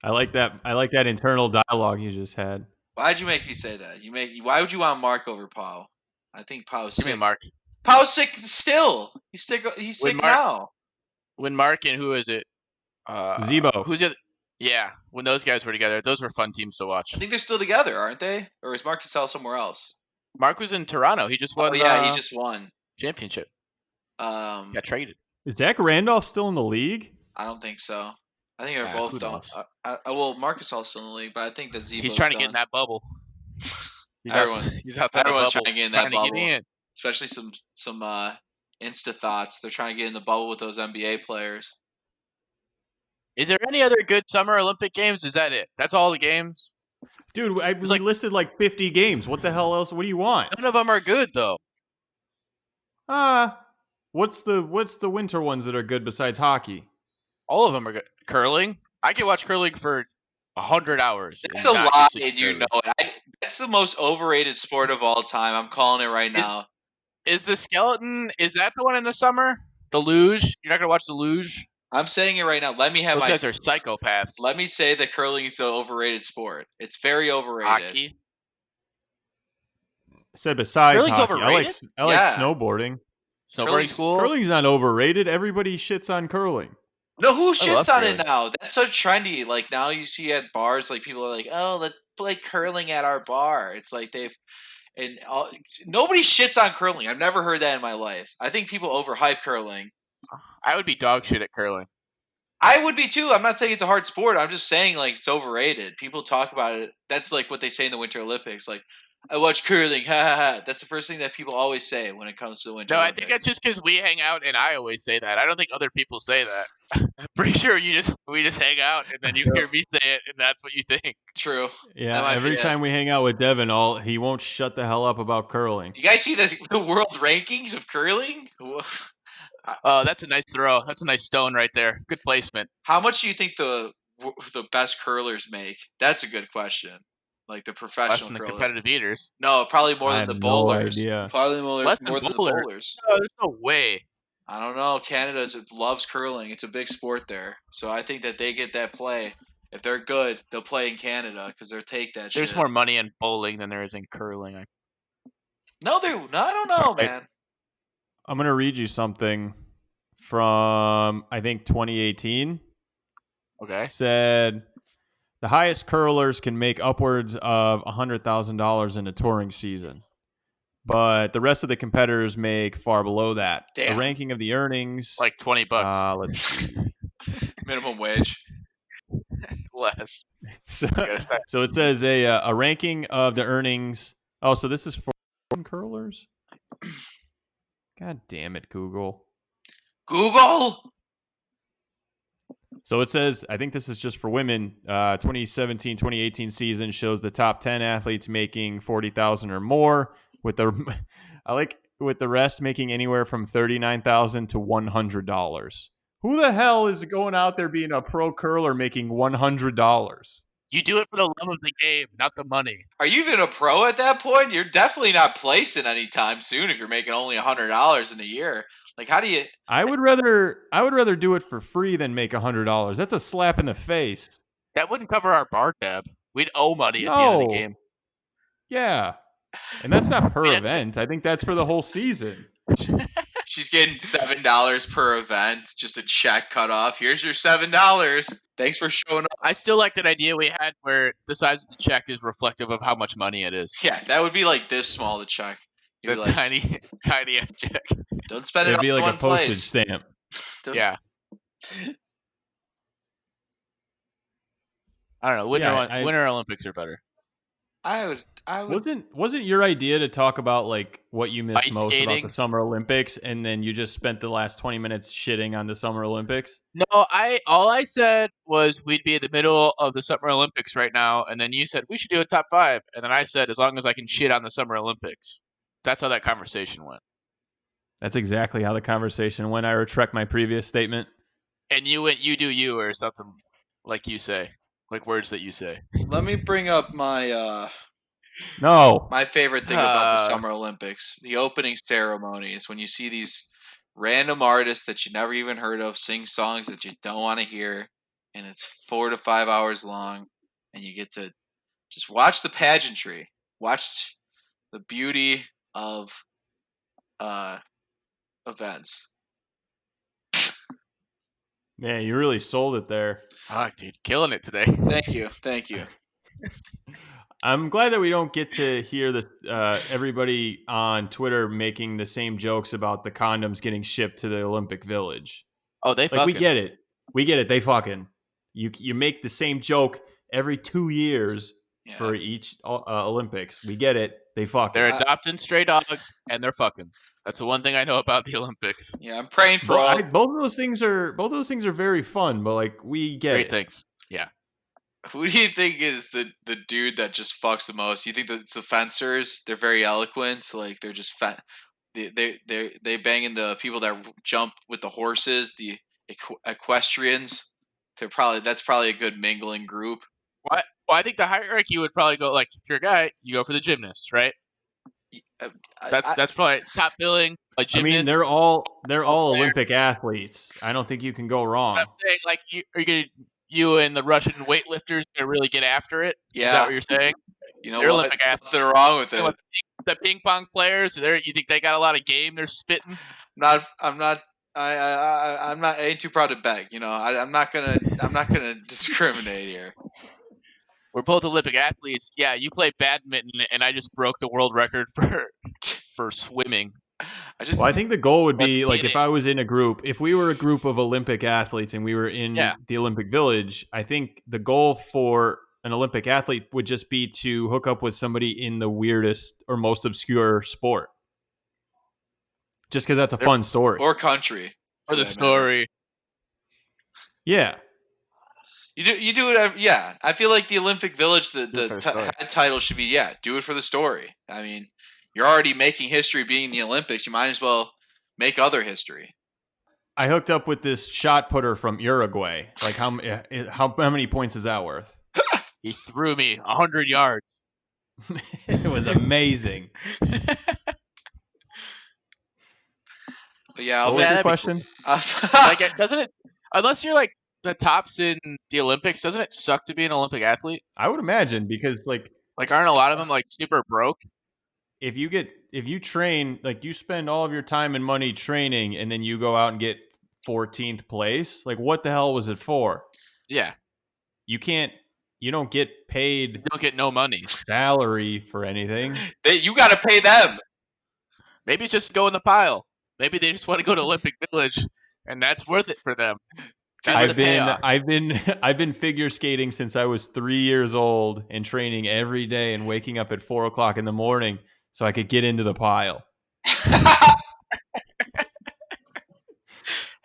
I like that internal dialogue you just had. Why'd you make me say that? Why would you want Mark over Pau? I think Pau's Give me sick. Mark. Pau's sick still. He's sick now. When Mark and who is it? Zebo. Who's the other? Yeah, when those guys were together, those were fun teams to watch. I think they're still together, aren't they? Or is Mark Gasol somewhere else? Mark was in Toronto. He just won. Oh yeah, he just won. Championship. Got traded. Is Zach Randolph still in the league? I don't think so. I think they're Yeah, both who done. knows? Well, Marcus still in the league, but I think that Zebo's He's trying to done. get in that bubble. He's Everyone's outside the bubble. trying to get in that bubble. Get in. Especially some Insta thoughts. They're trying to get in the bubble with those NBA players. Is there any other good summer Olympic games? Is that it? That's all the games? Dude, we listed like 50 games. What the hell else? What do you want? None of them are good though. What's the winter ones that are good besides hockey? All of them are good. Curling? I could watch curling for 100 hours. That's a lie, and you know it. That's the most overrated sport of all time. I'm calling it right now. Is the skeleton? Is that the one in the summer? The luge? You're not gonna watch the luge? I'm saying it right now. Let me have Those my. guys are psychopaths. Let me say that curling is an overrated sport. It's very overrated. Hockey. I said besides Curling's hockey, overrated? I like Yeah. snowboarding. Snowboarding's cool. Curling's not overrated. Everybody shits on curling. No, who I love shits on it curling. now? That's so trendy. Like now you see at bars, like people are like, "Oh, let's play curling at our bar." It's like nobody shits on curling. I've never heard that in my life. I think people overhype curling. I would be dog shit at curling. I would be too. I'm not saying it's a hard sport. I'm just saying like it's overrated. People talk about it. That's like what they say in the Winter Olympics. Like, I watch curling. Ha ha ha. That's the first thing that people always say when it comes to the Winter No, I think Olympics. that's just because we hang out and I always say that. I don't think other people say that. I'm pretty sure we just hang out and then you hear me say it and that's what you think. True. Yeah, That might be every it. time we hang out with Devin, he won't shut the hell up about curling. You guys see the world rankings of curling? Oh, that's a nice throw. That's a nice stone right there. Good placement. How much do you think the best curlers make? That's a good question. Like the Less professional than the curlers. competitive eaters. No, probably more I than have the no bowlers. idea. Probably Less than more than the bowlers. bowlers. No, there's no way. I don't know. Canada loves curling. It's a big sport there. So I think that they get that play. If they're good, they'll play in Canada because they'll take that There's shit. more money in bowling than there is in curling. No, I don't know, right. man. I'm going to read you something from, I think, 2018. Okay. Said the highest curlers can make upwards of $100,000 in a touring season, but the rest of the competitors make far below that. The Damn. ranking of the earnings, Like $20. Let's see. Minimum wage. Less. So, I gotta start. so it says a ranking of the earnings. Oh, so this is for curlers? God damn it, Google. Google. So it says, I think this is just for women. 2017-2018 season shows the top 10 athletes making 40,000 or more, with the rest making anywhere from 39,000 to $100. Who the hell is going out there being a pro curler making $100? You do it for the love of the game, not the money. Are you even a pro at that point? You're definitely not placing anytime soon if you're making only $100 in a year. Like, how do you? I would rather do it for free than make $100. That's a slap in the face. That wouldn't cover our bar tab. We'd owe money at the end of the game. Yeah. And that's not per I mean, that's event. I think that's for the whole season. She's getting $7 per event, just a check cut off. Here's your $7. Thanks for showing up. I still like that idea we had where the size of the check is reflective of how much money it is. Yeah, that would be like this small, the check. You'd The be like, tiny ass check. don't spend it It'd be all in like a one postage place. stamp. Yeah. I don't know. Winter Olympics are better. I would. Wasn't your idea to talk about like what you missed Ice most skating? about the Summer Olympics, and then you just spent the last 20 minutes shitting on the Summer Olympics? No, all I said was we'd be in the middle of the Summer Olympics right now, and then you said we should do a top 5, and then I said as long as I can shit on the Summer Olympics. That's how that conversation went. That's exactly how the conversation went. I retract my previous statement. And you went, you do you, or something like you say, like words that you say. Let me bring up my No. my favorite thing about the Summer Olympics: the opening ceremonies. When you see these random artists that you never even heard of sing songs that you don't want to hear, and it's 4 to 5 hours long, and you get to just watch the pageantry, watch the beauty of events. Man, you really sold it there. Fuck, dude, killing it today. Thank you. I'm glad that we don't get to hear everybody on Twitter making the same jokes about the condoms getting shipped to the Olympic Village. Oh, they fucking. We get it. They fucking. You make the same joke every 2 years for each Olympics. We get it. They fucking. They're adopting stray dogs and they're fucking. That's the one thing I know about the Olympics. Yeah, I'm praying for both of those things are very fun, but like we get great it. things. Yeah. Who do you think is the dude that just fucks the most? You think that it's the fencers? They're very eloquent. Like they're just they banging the people that jump with the horses, the equestrians. That's probably a good mingling group. Well, I think the hierarchy would probably go like if you're a guy, you go for the gymnasts, right? That's probably top billing. A I mean, gymnast. they're Ball all player. Olympic athletes. I don't think you can go I'm wrong. saying, like, you and the Russian weightlifters gonna really get after it. Is that Yeah, what you're saying? you know They're what? Olympic athletes. Nothing wrong with it. The ping pong players, you think they got a lot of game? They're spitting. I'm not. I'm not. I ain't too proud to beg. You know, I'm not gonna discriminate here. We're both Olympic athletes. Yeah, you play badminton, and I just broke the world record for swimming. Well, I think the goal would Let's be like get if it. I was in a group, if we were a group of Olympic athletes and we were in Yeah. the Olympic Village, I think the goal for an Olympic athlete would just be to hook up with somebody in the weirdest or most obscure sport. Just because that's a fun story. Or country, For the that matter. story. Yeah. You do whatever. Yeah, I feel like the Olympic Village, Do it for the story. head title should be do it for the story. I mean, you're already making history being the Olympics. You might as well make other history. I hooked up with this shot putter from Uruguay. Like how many points is that worth? He threw me 100 yards. It was amazing. But yeah, What was that'd your be question? Like, doesn't it? Unless you're like the tops in the Olympics, doesn't it suck to be an Olympic athlete? I would imagine because like aren't a lot of them like super broke? if you train, like you spend all of your time and money training and then you go out and get 14th place, like what the hell was it for? Yeah, You don't get you paid don't get no money. salary for anything. You got to pay them. Maybe it's just go in the pile. Maybe they just want to go to Olympic Village, and that's worth it for them. That's the payoff. I've been figure skating since I was 3 years old and training every day and waking up at 4 o'clock in the morning so I could get into the pile.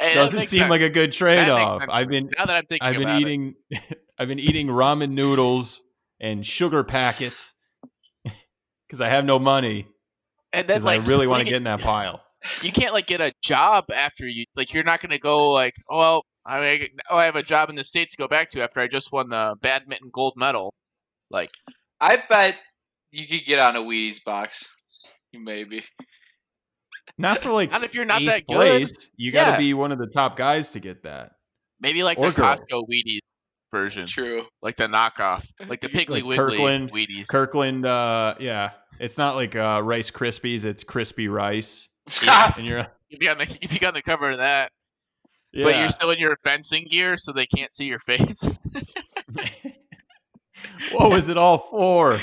Hey, Doesn't seem like a good trade-off. Now that I'm thinking I've been about eating I've been eating ramen noodles and sugar packets because I have no money and then because I really want to get in that pile. You can't like get a job after you. Like you're not going to go like, oh, well, I have a job in the States to go back to after I just won the badminton gold medal. Like, I bet you could get on a Wheaties box. Maybe. Not for like not if you're not 8th that good. place. You got to Yeah. be one of the top guys to get that. Maybe like Or the girls. Costco Wheaties version. True. Like the knockoff. Like the Piggly Like Wiggly Kirkland, Wheaties. Kirkland, yeah. It's not like Rice Krispies. It's crispy rice. And you're You'd be on the cover of that. yeah. But you're still in your fencing gear, so they can't see your face. What was it all for?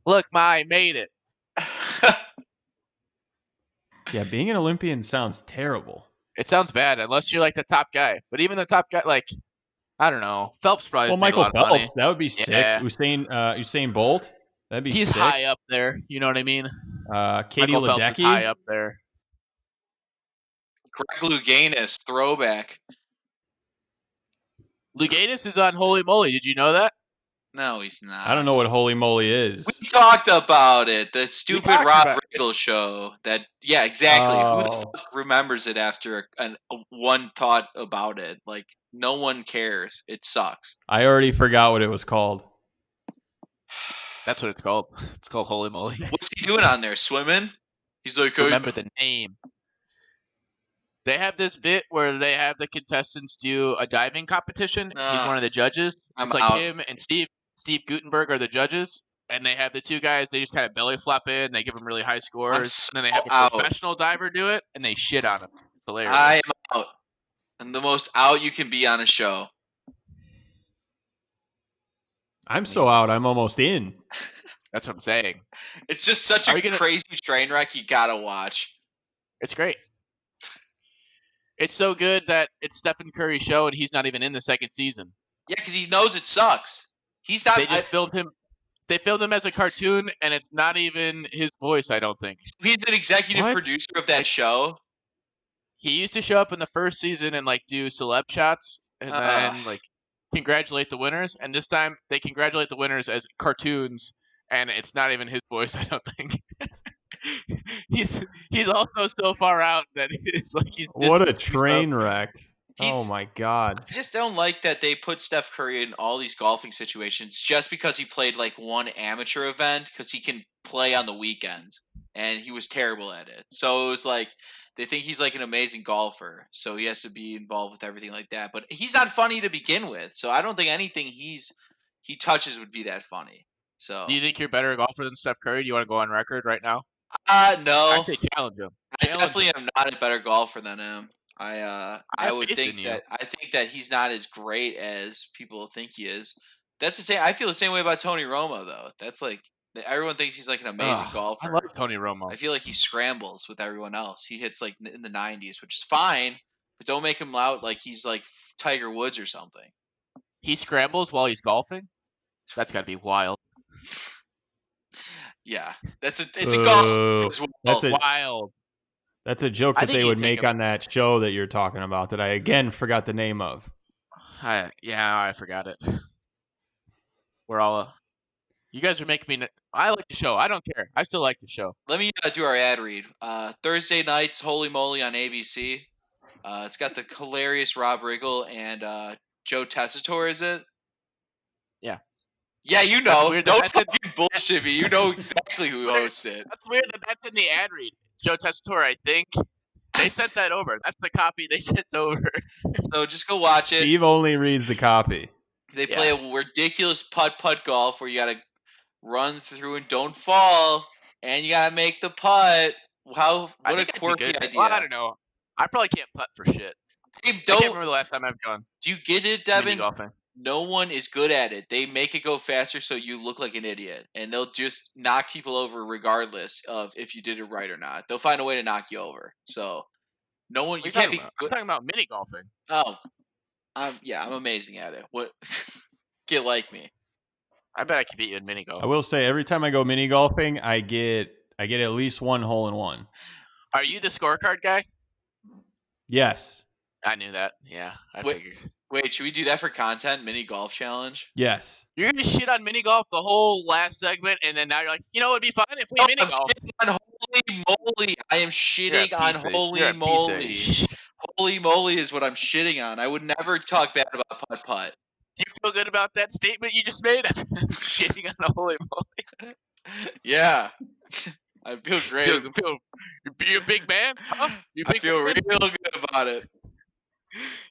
Look, I made it. Yeah, being an Olympian sounds terrible. It sounds bad unless you're like the top guy. But even the top guy, like, I don't know. Phelps probably Well, made Michael a lot of money. Phelps, that would be sick. Yeah. Usain Bolt, that'd be He's sick. high up there. You know what I mean? Katie Michael Phelps is high Ledecky. up there. Greg Louganis, throwback. Louganis is on Holy Moly. Did you know that? No, he's not. I don't know what holy moly is. We talked about it. The stupid talked Rob about it. Riggle show. Yeah, exactly. Who the Oh. fuck remembers it after one thought about it? Like, no one cares. It sucks. I already forgot what it was called. That's what it's called. It's called Holy Moly. What's he doing on there? Swimming? He's like, Remember the name. They have this bit where they have the contestants do a diving competition. He's one of the judges. I'm It's like out. him and Steve Gutenberg are the judges. And they have the two guys, they just kind of belly flop in. They give them really high scores. so And then they have a out. professional diver do it, and they shit on him. Hilarious. I am out. I'm the most out you can be on a show. I'm so out, I'm almost in. That's what I'm saying. It's just such a crazy train wreck you gotta watch. It's great. It's so good that it's Stephen Curry's show, and he's not even in the second season. Yeah, because he knows it sucks. He's not. They just filmed him. They filmed him as a cartoon, and it's not even his voice. I don't think he's an executive producer of that show. He used to show up in the first season and like do celeb shots, and then like congratulate the winners. And this time they congratulate the winners as cartoons, and it's not even his voice. I don't think. He's also so far out that it's like he's. What a train wreck! Oh He's my God. I just don't like that they put Steph Curry in all these golfing situations just because he played like one amateur event because he can play on the weekends and he was terrible at it. So it was like they think he's like an amazing golfer, so he has to be involved with everything like that. But he's not funny to begin with, so I don't think anything he touches would be that funny. Do So you think you're a better golfer than Steph Curry? Do you want to go on record right now? I no, say challenge him. I Challenge definitely him. am not a better golfer than him. I I have would faith think in you. that he's not as great as people think he is. That's the same. I feel the same way about Tony Romo though. That's like everyone thinks he's like an amazing I love golfer. Tony Romo. I feel like he scrambles with everyone else. He hits like in the 90s, which is fine, but don't make him out like he's like Tiger Woods or something. He scrambles while he's golfing. That's got to be wild. Yeah, it's a golf Boo. as That's well. a Wild. that's a joke I that think they you would take make him. on that show that you're talking about that I again forgot the name of. I forgot it. We're all. You guys are making me. I like the show. I don't care. I still like the show. Let me do our ad read. Thursday nights, Holy Moly on ABC. It's got the hilarious Rob Riggle and Joe Tessitore, is it? Yeah. Yeah, you That's know. weird that Don't that's in. fucking bullshit me. You know exactly who Weird- hosts it. That's weird that that's in the ad read. Joe Tessitore, I think. They sent that over. That's the copy they sent over. So just go watch it. Steve only reads the copy. They Yeah. play a ridiculous putt golf where you got to run through and don't fall, and you got to make the putt. I What a think I'd be quirky good at it. Well, I idea. don't know. I probably can't putt for shit. Hey, I can't don't remember the last time I've gone do you get it, mini Devin? golfing. No one is good at it. They make it go faster so you look like an idiot, and they'll just knock people over regardless of if you did it right or not. They'll find a way to knock you over. So no one, What are you you can't talking be about? I'm good. talking about mini golfing. Oh, I'm amazing at it. What? Get like me. I bet I could beat you in mini golf. I will say every time I go mini golfing, I get at least one hole in one. Are you the scorecard guy? Yes. I knew that. Yeah, I Wait, figured. wait, should we do that for content? Mini golf challenge. Yes. You're gonna shit on mini golf the whole last segment, and then now you're like, it'd be fun if we No, mini I'm golf. shitting on holy moly. I am You're a shitting on piece of you're holy a piece of moly. shit. Holy moly is what I'm shitting on. I would never talk bad about putt putt. Do you feel good about that statement you just made? Shitting on a holy moly. Yeah, I feel great. You a big man? Huh? You I big feel man? real good about it.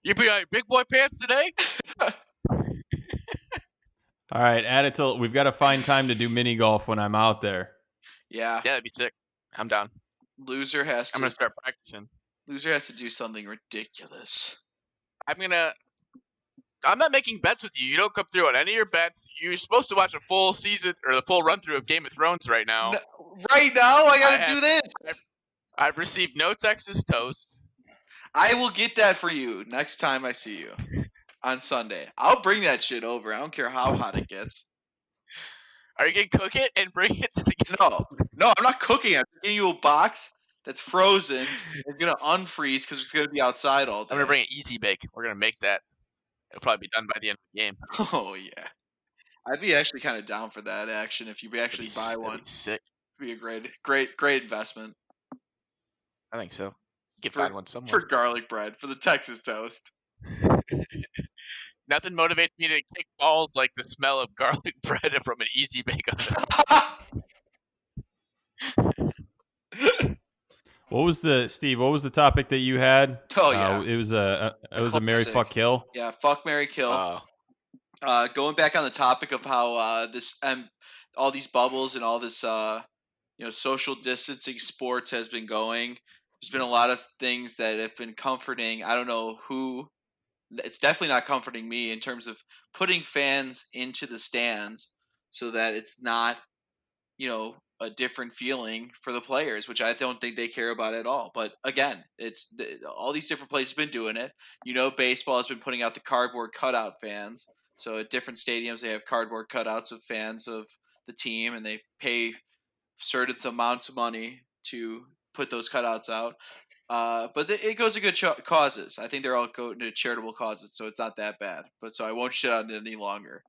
You be big boy pants today? All right, add it till we've got to find time to do mini golf when I'm out there. Yeah, Yeah, that'd be sick. I'm down. loser has I'm to gonna start practicing. do something ridiculous. I'm not making bets with you. You don't come through on any of your bets. You're supposed to watch a full season or the full run through of Game of Thrones right now. No, right now, I gotta I do have- this. I've received no Texas toast. I will get that for you next time I see you on Sunday. I'll bring that shit over. I don't care how hot it gets. Are you gonna cook it and bring it to the game? No, I'm not cooking. I'm giving you a box that's frozen. It's gonna unfreeze because it's gonna be outside all day. I'm gonna bring an easy bake. We're gonna make that. It'll probably be done by the end of the game. Oh yeah, I'd be actually kind of down for that action if you actually buy That'd one. be sick. It'd be a great investment I think so. You can for find one somewhere. garlic bread for the Texas toast. Nothing motivates me to kick balls like the smell of garlic bread from an easy bake oven. What was the topic that you had? Oh yeah, It was a Mary classic. fuck kill. Yeah, fuck Mary kill. Going back on the topic of how this all these bubbles and all this social distancing sports has been going. There's been a lot of things that have been comforting. I don't know who. It's definitely not comforting me in terms of putting fans into the stands so that it's not a different feeling for the players, which I don't think they care about at all. But again, all these different places have been doing it. Baseball has been putting out the cardboard cutout fans. So at different stadiums, they have cardboard cutouts of fans of the team, and they pay certain amounts of money to put those cutouts out. But it goes to good causes. I think they're all going to charitable causes, so it's not that bad. But so I won't shit on it any longer.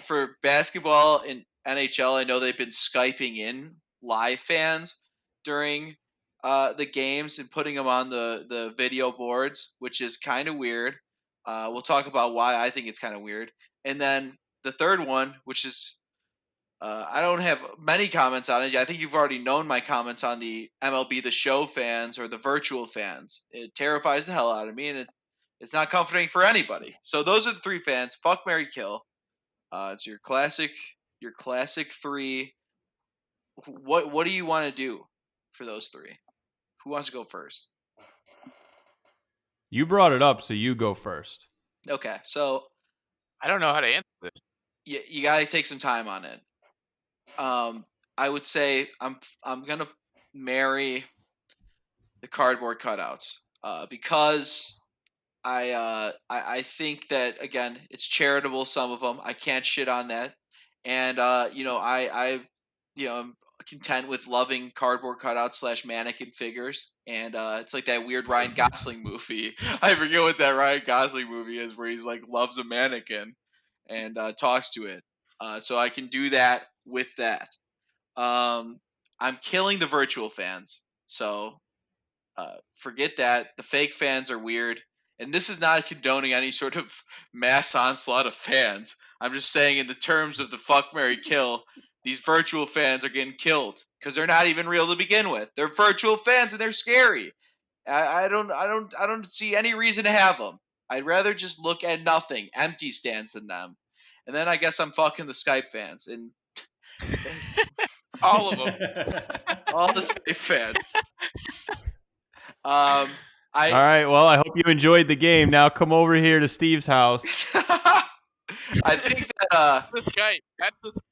For basketball and NHL, I know they've been Skyping in live fans during the games and putting them on the video boards, which is kind of weird. We'll talk about why I think it's kind of weird. And then the third one, which is I don't have many comments on it. I think you've already known my comments on the MLB The Show fans or the virtual fans. It terrifies the hell out of me, and it's not comforting for anybody. So those are the three fans. Fuck, marry, kill. It's your classic three. What do you want to do for those three? Who wants to go first? You brought it up, so you go first. Okay, so I don't know how to answer this. you got to take some time on it. I would say I'm gonna marry the cardboard cutouts because I think that again it's charitable. Some of them I can't shit on that, and I'm content with loving cardboard cutouts slash mannequin figures, and it's like that weird Ryan Gosling movie. I forget what that Ryan Gosling movie is where he's like loves a mannequin and talks to it. So I can do that with that. I'm killing the virtual fans. So forget that. The fake fans are weird. And this is not condoning any sort of mass onslaught of fans. I'm just saying, in the terms of the fuck, marry, kill, these virtual fans are getting killed because they're not even real to begin with. They're virtual fans and they're scary. I don't see any reason to have them. I'd rather just look at nothing, empty stands than them. And then I guess I'm fucking the Skype fans and All of them. all the Skype fans. All right. Well, I hope you enjoyed the game. Now come over here to Steve's house. I think that The Skype.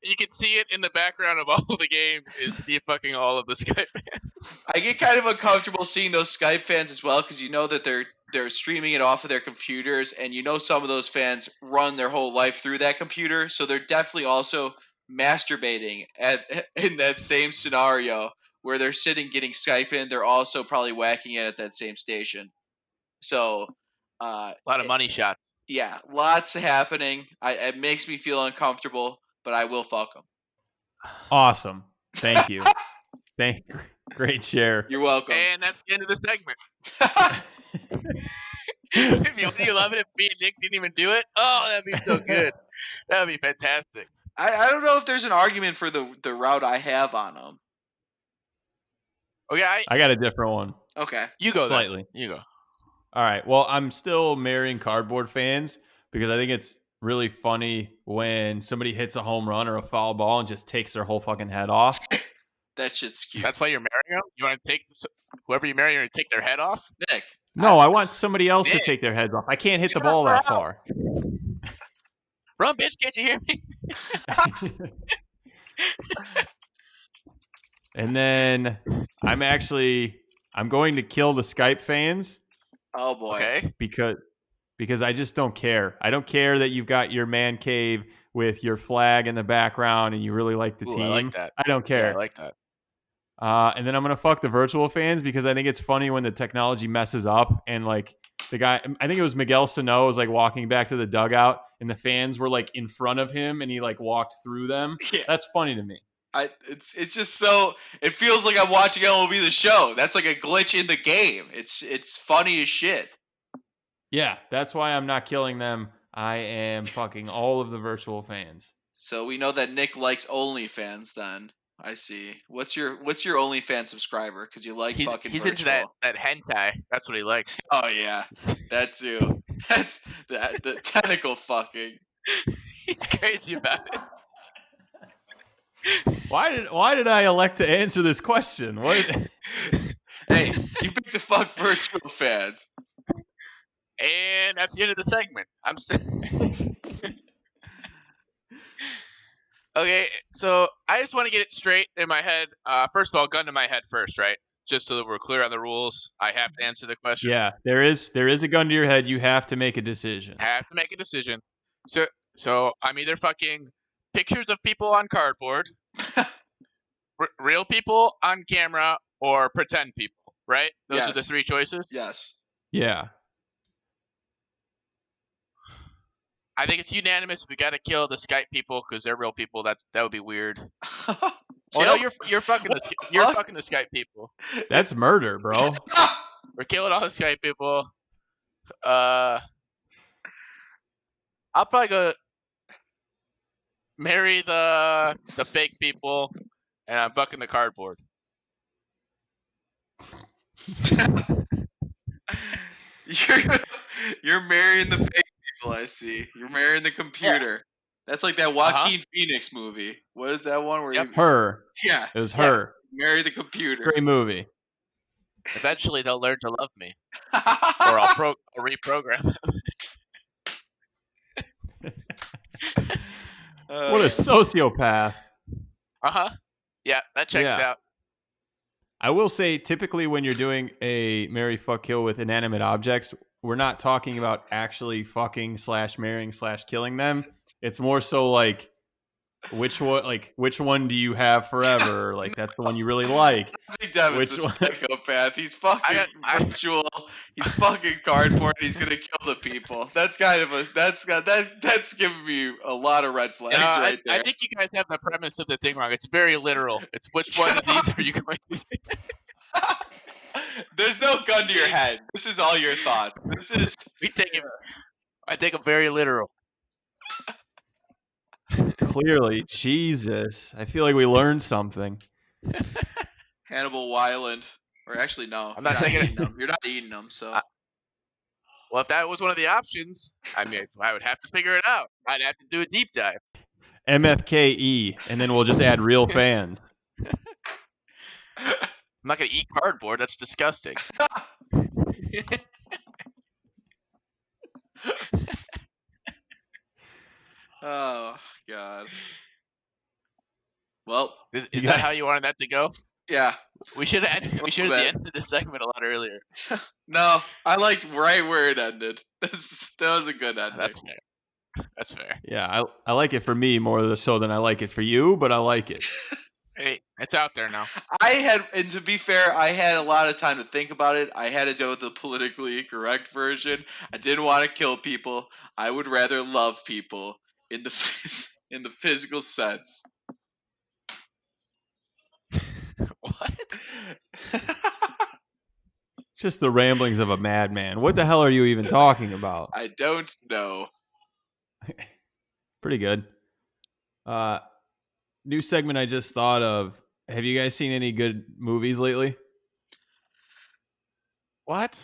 You can see it in the background of all the game is Steve fucking all of the Skype fans. I get kind of uncomfortable seeing those Skype fans as well because you know that they're streaming it off of their computers, and you know some of those fans run their whole life through that computer, so they're definitely also masturbating in that same scenario where they're sitting getting Skype in. They're also probably whacking it at that same station. So, A lot of money shot. yeah, lots happening. It makes me feel uncomfortable, but I will fuck them. Awesome. Thank you. Great share. You're welcome. And that's the end of the segment. You love it if me and Nick didn't even do it? Oh, that'd be so good. That'd be fantastic. I don't know if there's an argument for the route I have on them. Okay, I got a different one. Okay. you go Slightly. then. You go. All right. Well, I'm still marrying cardboard fans because I think it's really funny when somebody hits a home run or a foul ball and just takes their whole fucking head off. That shit's cute. That's why you're marrying them? You want to take whoever you marry, you want to take their head off? Nick. No, I want somebody else to Nick. take their heads off. I can't hit the Shut ball up. that far. Run, bitch, can't you hear me? And then I'm going to kill the Skype fans Oh boy. Okay. because I just don't care. I don't care that you've got your man cave with your flag in the background and you really like the Ooh, team. I like that. I don't care. Yeah, I like that. And then I'm gonna fuck the virtual fans because I think it's funny when the technology messes up and like the guy, I think it was Miguel Sano, was like walking back to the dugout and the fans were like in front of him and he like walked through them. Yeah. That's funny to me. It's just so it feels like I'm watching MLB The Show. That's like a glitch in the game. It's funny as shit. Yeah, that's why I'm not killing them. I am fucking all of the virtual fans. So we know that Nick likes OnlyFans. Then I see. What's your OnlyFans subscriber? Because you like fucking He's virtual. into that hentai. That's what he likes. Oh yeah, that too. That's the tentacle fucking. He's crazy about it. Why did I elect to answer this question? What? Hey, you picked the fuck virtual fans. And that's the end of the segment. Okay, so I just want to get it straight in my head. First of all, gun to my head first, right? Just so that we're clear on the rules. I have to answer the question. Yeah, there is a gun to your head. You have to make a decision. Have to make a decision. So I'm either fucking pictures of people on cardboard, real people on camera, or pretend people, right? Those are the Yes. three choices. Yes. Yeah. I think it's unanimous. We got to kill the Skype people because they're real people. That would be weird. Oh no, Kill? you're fucking What the the you're fuck? fucking the Skype people. That's It's murder, bro. We're killing all the Skype people. I'll probably go marry the fake people, and I'm fucking the cardboard. you're you're marrying the fake people. I see. You're marrying the computer. That's like that Joaquin Phoenix movie. What is that one where Yep. Her. yeah, It was Yeah. her. marry the computer? Great movie. Eventually, they'll learn to love me, or I'll reprogram them. What a sociopath. Yeah, that checks Yeah. out. I will say, typically, when you're doing a marry, fuck, kill with inanimate objects, we're not talking about actually fucking / marrying / killing them. It's more so like which one do you have forever? Like that's the one you really like. I think Devin's Which a one? psychopath. He's fucking virtual. He's fucking cardboard. He's gonna kill the people. That's kind of that's giving me a lot of red flags right I there. think you guys have the premise of the thing wrong. It's very literal. It's which one of these are you going to say? There's no gun to your head. This is all your thoughts. This is I take them very literal. Clearly, Jesus. I feel like we learned something. Hannibal Weiland. Or actually, no. I'm not taking it. eating them. You're not eating them, so. Well, if that was one of the options, I mean, I would have to figure it out. I'd have to do a deep dive. MFKE, and then we'll just add real fans. I'm not going to eat cardboard. That's disgusting. Oh, God. Well, Is that how you wanted that to go? yeah. We should have at the end of the segment a lot earlier. No, I liked right where it ended. That was a good ending. That's fair. Yeah, I like it for me more so than I like it for you, but I like it. Hey, it's out there now. And to be fair, I had a lot of time to think about it. I had to go with the politically correct version. I didn't want to kill people. I would rather love people in the physical sense. What? Just the ramblings of a madman. What the hell are you even talking about? I don't know. Pretty good. New segment I just thought of. Have you guys seen any good movies lately? What?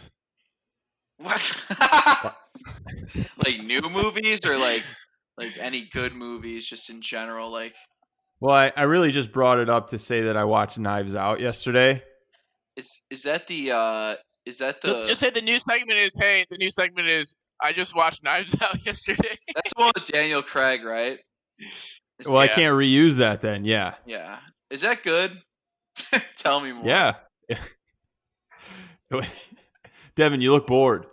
Like new movies or like any good movies just in general? Like, Well, I really just brought it up to say that I watched Knives Out yesterday. is that the Just say the new segment is, hey, the new segment is, I just watched Knives Out yesterday. that's the one with Daniel Craig, right? Well, I can't reuse that then. Yeah. Yeah. Is that good? Tell me more. Yeah. Devin, you look bored.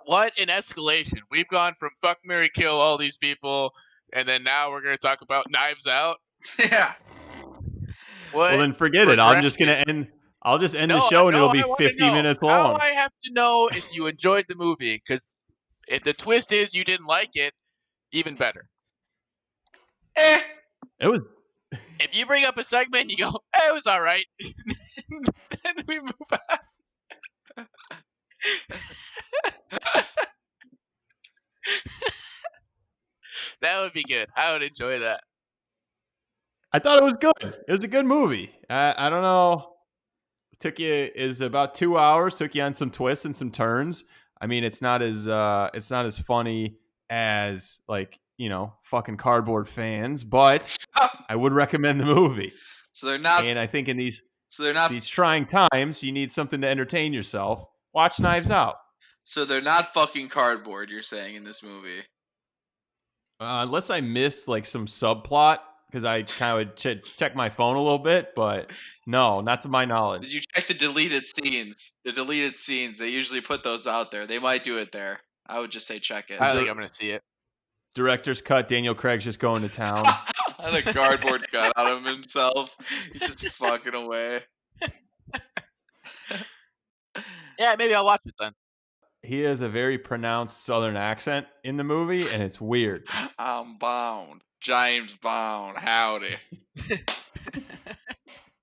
What an escalation. We've gone from fuck, marry, kill all these people, and then now we're going to talk about Knives Out. Yeah. What? Well, then forget it. I'll just end the show and it'll be 50 minutes long. Now I have to know if you enjoyed the movie, because if the twist is you didn't like it, even better. It was. If you bring up a segment and you go, it was all right, then we move on. That would be good. I would enjoy that. I thought it was good. It was a good movie. I don't know. Is about 2 hours. Took you on some twists and some turns. I mean, it's not as funny as fucking cardboard fans, but I would recommend the movie. So they're not. And I think in these these trying times, you need something to entertain yourself. Watch Knives Out. So they're not fucking cardboard. You're saying in this movie. Unless I missed like some subplot, because I kind of check my phone a little bit, but no, not to my knowledge. Did you check the deleted scenes? The deleted scenes, they usually put those out there. They might do it there. I would just say check it. I don't think I'm going to see it. Director's cut, Daniel Craig's just going to town. And a cardboard cut out of himself. He's just fucking away. Yeah, maybe I'll watch it then. He has a very pronounced Southern accent in the movie, and it's weird. I'm bound. James Bond. Howdy.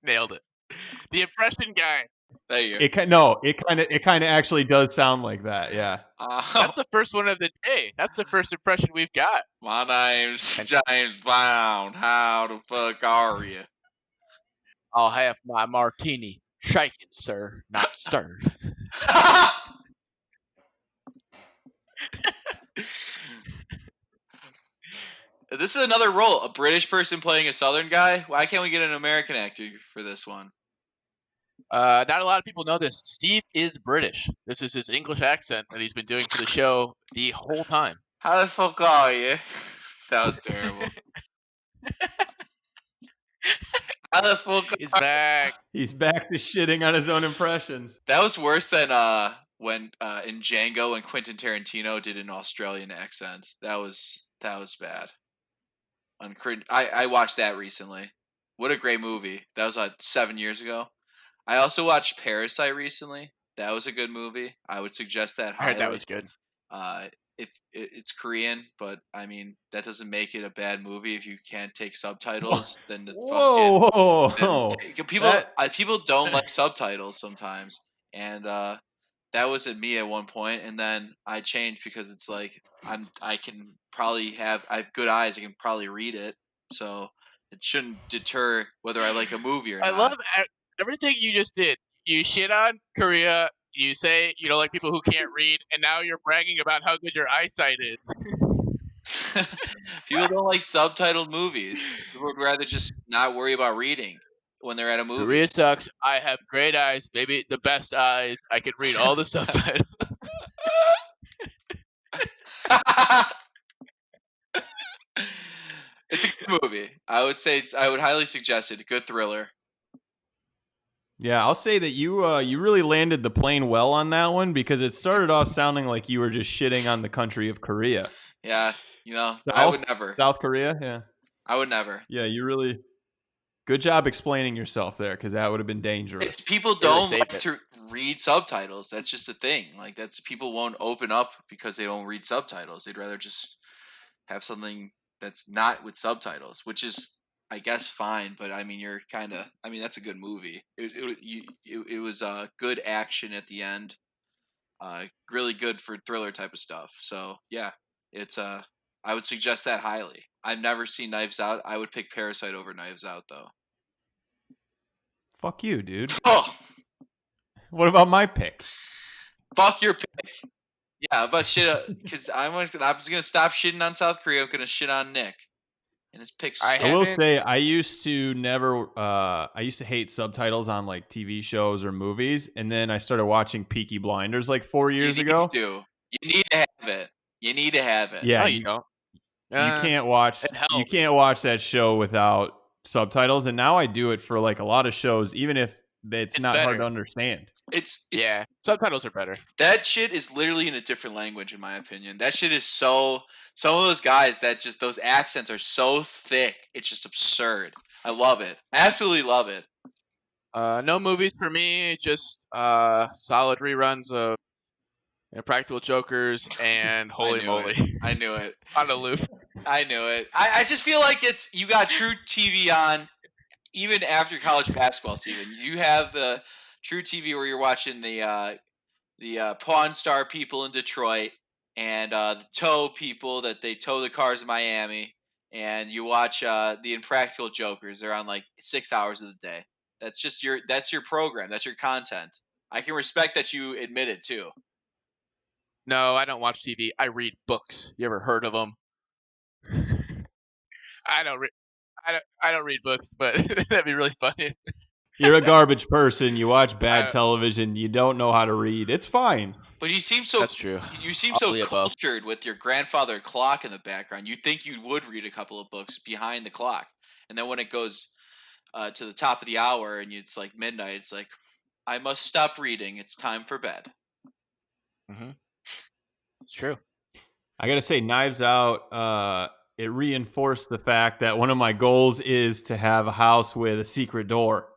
Nailed it. The impression guy. There you It kind of actually does sound like that. Yeah. go. That's the first one of the day. That's the first impression we've got. My name's And James Brown. How the fuck are you? I'll have my martini shaken, sir, not stirred. This is another role. A British person playing a Southern guy? Why can't we get an American actor for this one? Not a lot of people know this. Steve is British. This is his English accent that he's been doing for the show the whole time. How the fuck are you? That was terrible. How the fuck? He's back. He's back to shitting on his own impressions. That was worse than when in Django when Quentin Tarantino did an Australian accent. That was bad. I watched that recently. What a great movie. That was 7 years ago. I also watched Parasite recently. That was a good movie. I would suggest that I heard that highly. was good. If it's Korean, but I mean that doesn't make it a bad movie. If you can't take subtitles, then the fucking Whoa. people don't like subtitles sometimes, and that wasn't me at one point, and then I changed because it's like I can probably I have good eyes. I can probably read it, so it shouldn't deter whether I like a movie or I not. love everything you just did. You shit on Korea. You say you don't like people who can't read, and now you're bragging about how good your eyesight is. People don't like subtitled movies. People would rather just not worry about reading when they're at a movie. Korea sucks. I have great eyes, maybe the best eyes. I can read all the subtitles. It's a good movie. I would say I would highly suggest it. A good thriller. Yeah, I'll say that you really landed the plane well on that one because it started off sounding like you were just shitting on the country of Korea. Yeah, I would never. South Korea, yeah. I would never. Yeah, you really good job explaining yourself there because that would have been dangerous. It's people Really don't saved like it. to read subtitles. That's just a thing. Like that's people won't open up because they don't read subtitles. They'd rather just have something that's not with subtitles, which is I guess fine. But I mean, that's a good movie. It was good action at the end. Really good for thriller type of stuff. So yeah, it's I would suggest that highly. I've never seen Knives Out. I would pick Parasite over Knives Out though. Fuck you, dude. Oh, What about my pick? fuck your pick. Yeah, but shit, because I was gonna stop shitting on South Korea. I'm gonna shit on Nick, and his pick's I I will haven't- say I used to hate subtitles on like TV shows or movies, and then I started watching Peaky Blinders like 4 years You ago. need to. You need to have it. You need to have it. Yeah, No, you don't. you can't watch it helps. that show without subtitles, and now I do it for like a lot of shows, even if it's not hard better. to understand. It's Yeah, subtitles are better. That shit is literally in a different language, in my opinion. That shit is so. Some of those guys that just those accents are so thick. It's just absurd. I love it. Absolutely love it. No movies for me. Just solid reruns of Practical Jokers and Holy Moly. I knew it. On aloof. I knew it. I just feel like you got True TV on even after college basketball season. You have the True TV where you're watching the Pawn Star people in Detroit and the tow people that they tow the cars in Miami, and you watch the Impractical Jokers. They're on like 6 hours of the day. That's your program. That's your content. I can respect that you admit it too. No, I don't watch TV. I read books. You ever heard of them? I don't read books, but that'd be really funny. You're a garbage person. You watch bad television. You don't know how to read. It's fine. But you seem so. That's true. You seem All so the above. cultured with your grandfather clock in the background. You think you would read a couple of books behind the clock, and then when it goes to the top of the hour and it's like midnight, it's like I must stop reading. It's time for bed. Mm-hmm. It's true. I gotta say, Knives Out. It reinforced the fact that one of my goals is to have a house with a secret door.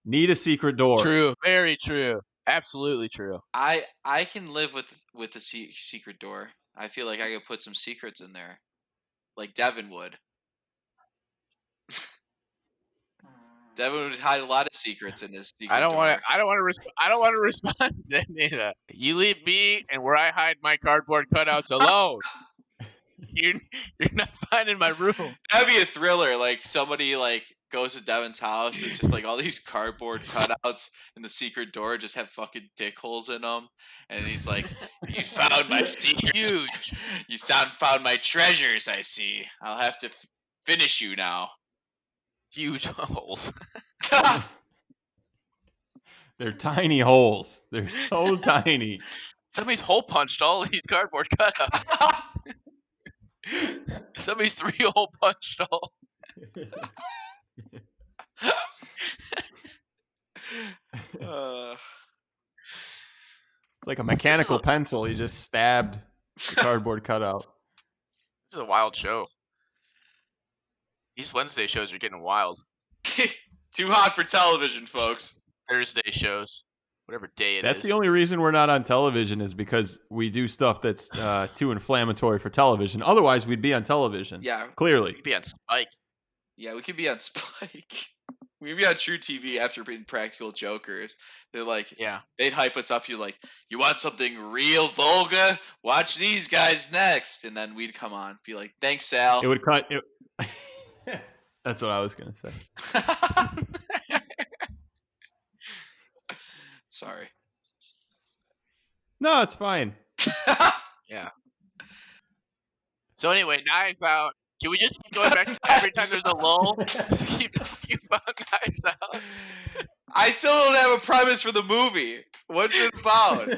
Need a secret door. True. Very true. Absolutely true. I can live with the secret door. I feel like I could put some secrets in there, like Devin would. Devin would hide a lot of secrets in his I secret don't want door. to. I don't want to. I don't want to respond to any of that. You leave me and where I hide my cardboard cutouts alone. You're not finding my room. That'd be a thriller. Like somebody like goes to Devin's house. It's just like all these cardboard cutouts in the secret door just have fucking dick holes in them. And he's like, "You found my secrets. Huge. You found my treasures. I see. I'll have to finish you now." Huge holes. They're tiny holes. They're so tiny. Somebody's hole punched all these cardboard cutouts. Somebody's 3-hole punched all. It's like a mechanical pencil. He just stabbed the cardboard cutout. This is a wild show. These Wednesday shows are getting wild. Too hot for television, folks. Thursday shows, whatever day it is. That's the only reason we're not on television is because we do stuff that's too inflammatory for television. Otherwise, we'd be on television. Yeah. Clearly. We could be on Spike. Yeah, we could be on Spike. We could be on True TV after being Practical Jokers. They're like, Yeah. They'd hype us up. You're like, you want something real vulgar? Watch these guys next. And then we'd come on, be like, thanks, Sal. It would cut. That's what I was going to say. Sorry. No, it's fine. Yeah. So anyway, Knives Out. Can we just keep going back to every time there's a lull? You found Knives Out. I still don't have a premise for the movie. What's it about?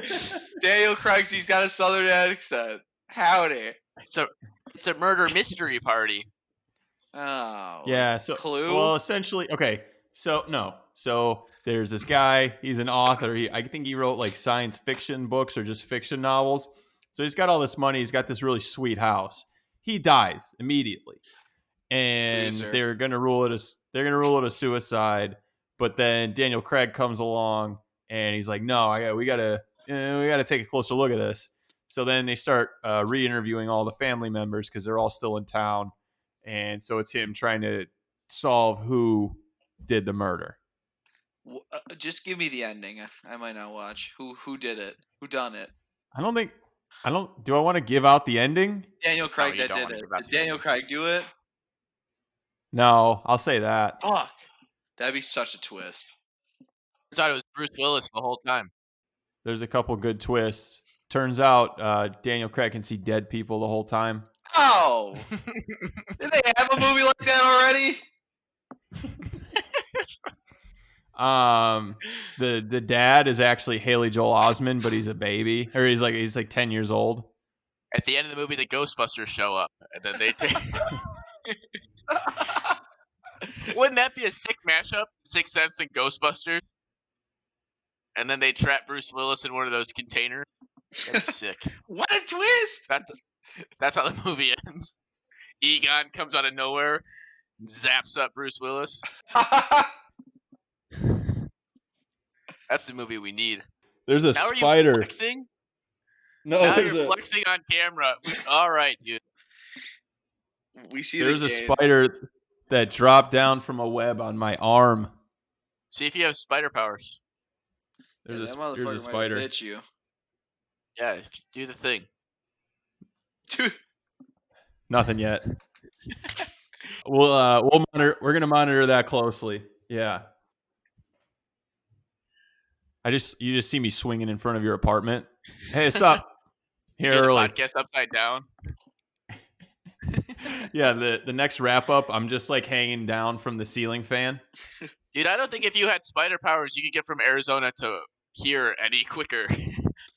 Daniel Craig's, he's got a southern accent. Howdy. It's a murder mystery party. Oh. Yeah. So, Clue? well, essentially, okay. So, no. So there's this guy. He's an author. I think he wrote like science fiction books or just fiction novels. So he's got all this money. He's got this really sweet house. He dies immediately, and Loser. they're gonna rule it a suicide. But then Daniel Craig comes along, and he's like, "No, we gotta take a closer look at this." So then they start re-interviewing all the family members because they're all still in town, and so it's him trying to solve who did the murder. Just give me the ending. I might not watch. Who did it? Who done it? Do I want to give out the ending? Daniel Craig you that don't did wanna it. give out Did the Daniel Craig do it? No, I'll say that. Fuck. That'd be such a twist. I thought it was Bruce Willis the whole time. There's a couple good twists. Turns out Daniel Craig can see dead people the whole time. Oh! Did they have a movie like that already? The dad is actually Haley Joel Osment, but he's a baby, or he's like 10 years old. At the end of the movie, the Ghostbusters show up, and then they take. Wouldn't that be a sick mashup? Sixth Sense and Ghostbusters, and then they trap Bruce Willis in one of those containers. That'd be sick. What a twist! That's how the movie ends. Egon comes out of nowhere, and zaps up Bruce Willis. That's the movie we need. There's a Now spider. Are you flexing? No, now you're flexing on camera. All right, dude. We see there's the a games. spider that dropped down from a web on my arm. See if you have spider powers. Yeah, There's that a motherfucker might spider. bit you. Yeah, if you do the thing. Dude. Nothing yet. We'll monitor. We're gonna monitor that closely. Yeah. You just see me swinging in front of your apartment. Hey, what's up? Here Do the early. podcast upside down. Yeah, the next wrap up, I'm just like hanging down from the ceiling fan. Dude, I don't think if you had spider powers, you could get from Arizona to here any quicker.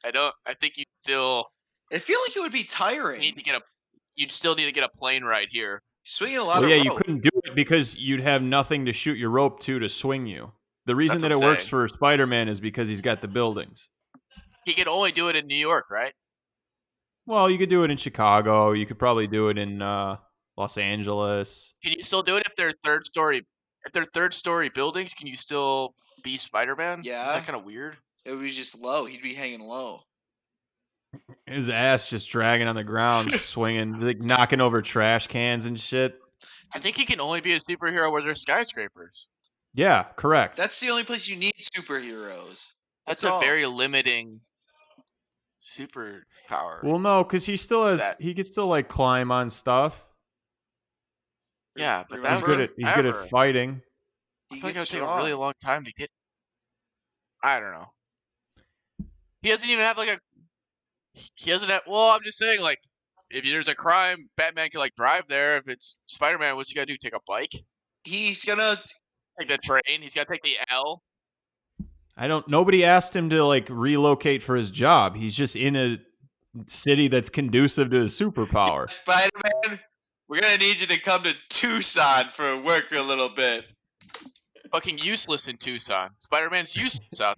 I think you still I feel like it would be tiring. You'd still need to get a plane ride here. Swinging a lot Well, of yeah, rope. you couldn't do it because you'd have nothing to shoot your rope to swing you. The reason That's that what it I'm works saying. for Spider-Man is because he's got the buildings. He could only do it in New York, right? Well, you could do it in Chicago. You could probably do it in Los Angeles. Can you still do it if they're third story? If they're third story buildings, can you still be Spider-Man? Yeah. Is that kind of weird? It would be just low. He'd be hanging low. His ass just dragging on the ground, swinging, like knocking over trash cans and shit. I think he can only be a superhero where there's skyscrapers. Yeah, correct. That's the only place you need superheroes. That's That's a all. very limiting superpower. Well, no, because he still What's has. that? He could still like climb on stuff. Yeah, but He's that good Remember, at. He's good at ever. fighting. I he feel like it gets would take a really strong. long time to get. I don't know. He doesn't even have like a. He doesn't have. Well, I'm just saying, like, if there's a crime, Batman can like drive there. If it's Spider-Man, what's he gotta do? Take a bike? He's gonna. Take the train? He's gotta take the L. I don't. Nobody asked him to like relocate for his job. He's just in a city that's conducive to his superpower. Spider-Man, we're gonna need you to come to Tucson for work a little bit. Fucking useless in Tucson. Spider-Man's useless out.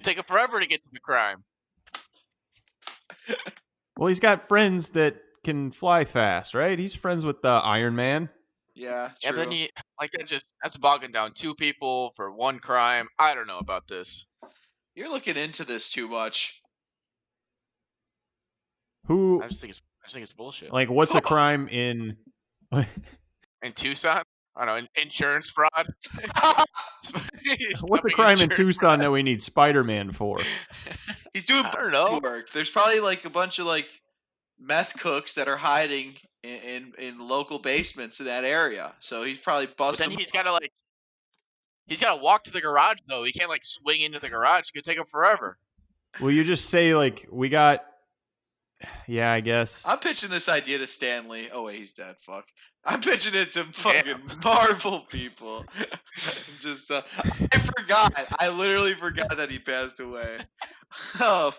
Take him forever to get to the crime. Well, he's got friends that can fly fast, right? He's friends with Iron Man. Yeah, Yeah, but true. then you like that's bogging down two people for one crime. I don't know about this. You're looking into this too much. Who I just think it's bullshit. like what's a crime in? In Tucson, I don't know, insurance fraud. What's a Stopping crime in insurance Tucson fraud. that we need Spider-Man for? He's doing I don't know. work. There's probably like a bunch of like meth cooks that are hiding in local basements in that area. So he's probably But busting. then he's gotta walk to the garage though. He can't like swing into the garage. It could take him forever. Will you just say like we got? Yeah, I guess. I'm pitching this idea to Stanley. Oh wait, he's dead. Fuck. I'm pitching it to fucking Damn. Marvel people. Just I forgot. I literally forgot that he passed away. Oh,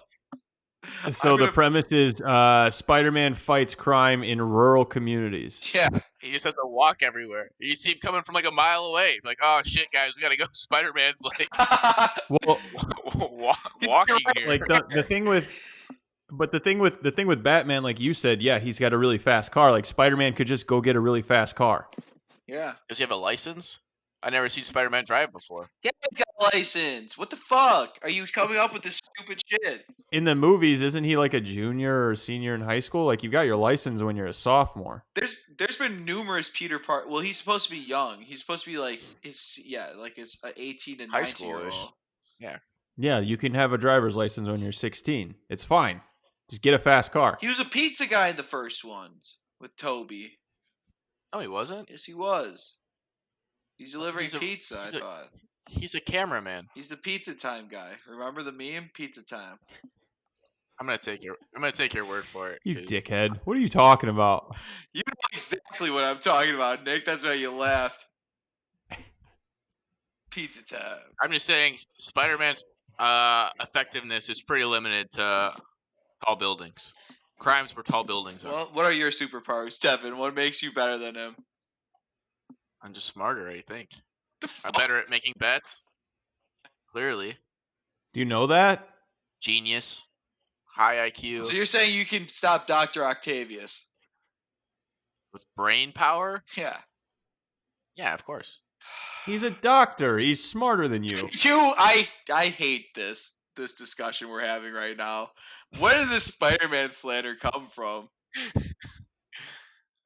So I'm the gonna- premise is Spider-Man fights crime in rural communities. yeah. He just has to walk everywhere. You see him coming from like a mile away. He's like, oh shit, guys, we gotta go. Spider-Man's like Well, walking here. like the thing with, but the thing with Batman, like you said, yeah, he's got a really fast car. Like Spider-Man could just go get a really fast car. Yeah. Does he have a license? I never seen Spider-Man drive before. Yeah, he's got a license. What the fuck? Are you coming up with this stupid shit? In the movies, isn't he like a junior or senior in high school? Like you got your license when you're a sophomore. There's been numerous Peter Park. Well, he's supposed to be young. He's supposed to be like like it's 18 and High 19-year-old. schoolish. Yeah. Yeah, you can have a driver's license when you're 16. It's fine. Just get a fast car. He was a pizza guy in the first ones with Toby. No, he wasn't. Yes, he was. He's delivering He's a- pizza. he's I a- thought He's a cameraman. he's the pizza time guy. Remember the meme? Pizza time. I'm gonna take your word for it. You 'cause dickhead. What are you talking about? You know exactly what I'm talking about, Nick. That's why you laughed. Pizza time. I'm just saying Spider-Man's effectiveness is pretty limited to tall buildings. Crimes where tall buildings are. Well, what are your superpowers, Stefan? What makes you better than him? I'm just smarter, I think. The I'm fuck? better at making bets. Clearly. Do you know that? Genius. High IQ. So you're saying you can stop Dr. Octavius? With brain power? Yeah. Yeah, of course. He's a doctor. He's smarter than you. I hate this discussion we're having right now. Where did this Spider-Man slander come from?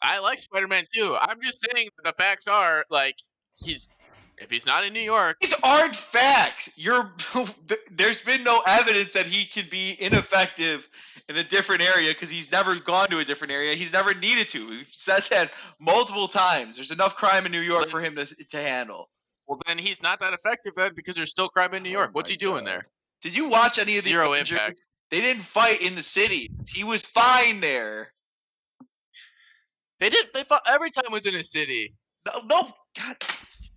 I like Spider-Man too. I'm just saying the facts are like if he's not in New York, These aren't facts. There's been no evidence that he can be ineffective in a different area because he's never gone to a different area. He's never needed to. We've said that multiple times. There's enough crime in New York for him to handle. well then he's not that effective then because there's still crime in New York. What's my he doing God. there? Did you watch any of the Zero Avengers? impact. They didn't fight in the city. He was fine there. They fought every time it was in a city. No, God,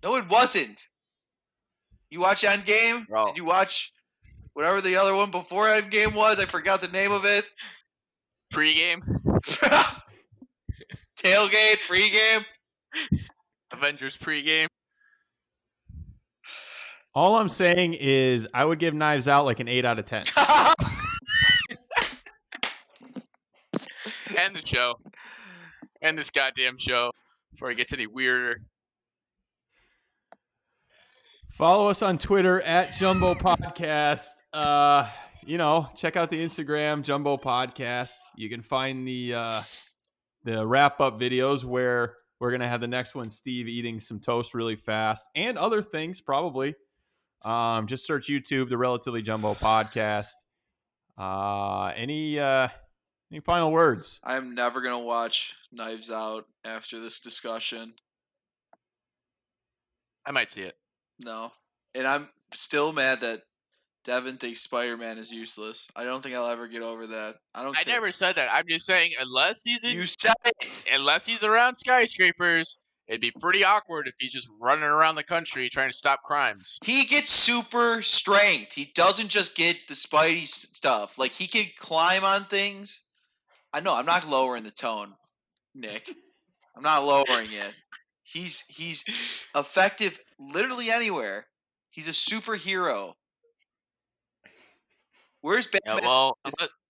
no, it wasn't. You watch Endgame? Bro. Did you watch whatever the other one before Endgame was? I forgot the name of it. Pre-game, Tailgate, pregame. Avengers pre-game. All I'm saying is I would give Knives Out like an 8 out of 10. End the show. End this goddamn show before it gets any weirder. Follow us on Twitter at Jumbo Podcast. Check out the Instagram Jumbo Podcast. You can find the wrap up videos where We're going to have the next one, Steve eating some toast really fast and other things probably. Just search YouTube, the Relatively Jumbo Podcast. Any final words? I'm never going to watch Knives Out after this discussion. I might see it. No. And I'm still mad that Devin thinks Spider-Man is useless. I don't think I'll ever get over that. I never said that. I'm just saying, unless You said it! unless he's around skyscrapers, it'd be pretty awkward if he's just running around the country trying to stop crimes. He gets super strength. He doesn't just get the Spidey stuff. Like, he can climb on things. I know, I'm not lowering the tone, Nick. I'm not lowering it. He's effective literally anywhere. He's a superhero. Where's Batman? Yeah, well,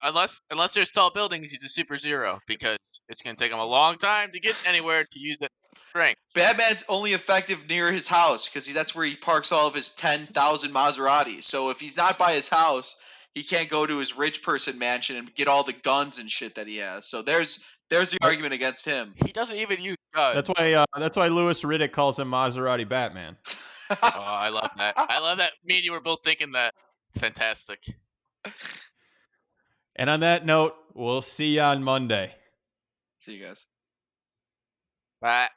unless there's tall buildings, he's a super zero because it's going to take him a long time to get anywhere to use that strength. Batman's only effective near his house because that's where he parks all of his 10,000 Maseratis. So if he's not by his house, he can't go to his rich person mansion and get all the guns and shit that he has. So there's the argument against him. He doesn't even use guns. That's why Louis Riddick calls him Maserati Batman. Oh, I love that. I love that. Me and you were both thinking that. It's fantastic. And on that note, we'll see you on Monday. See you guys. Bye.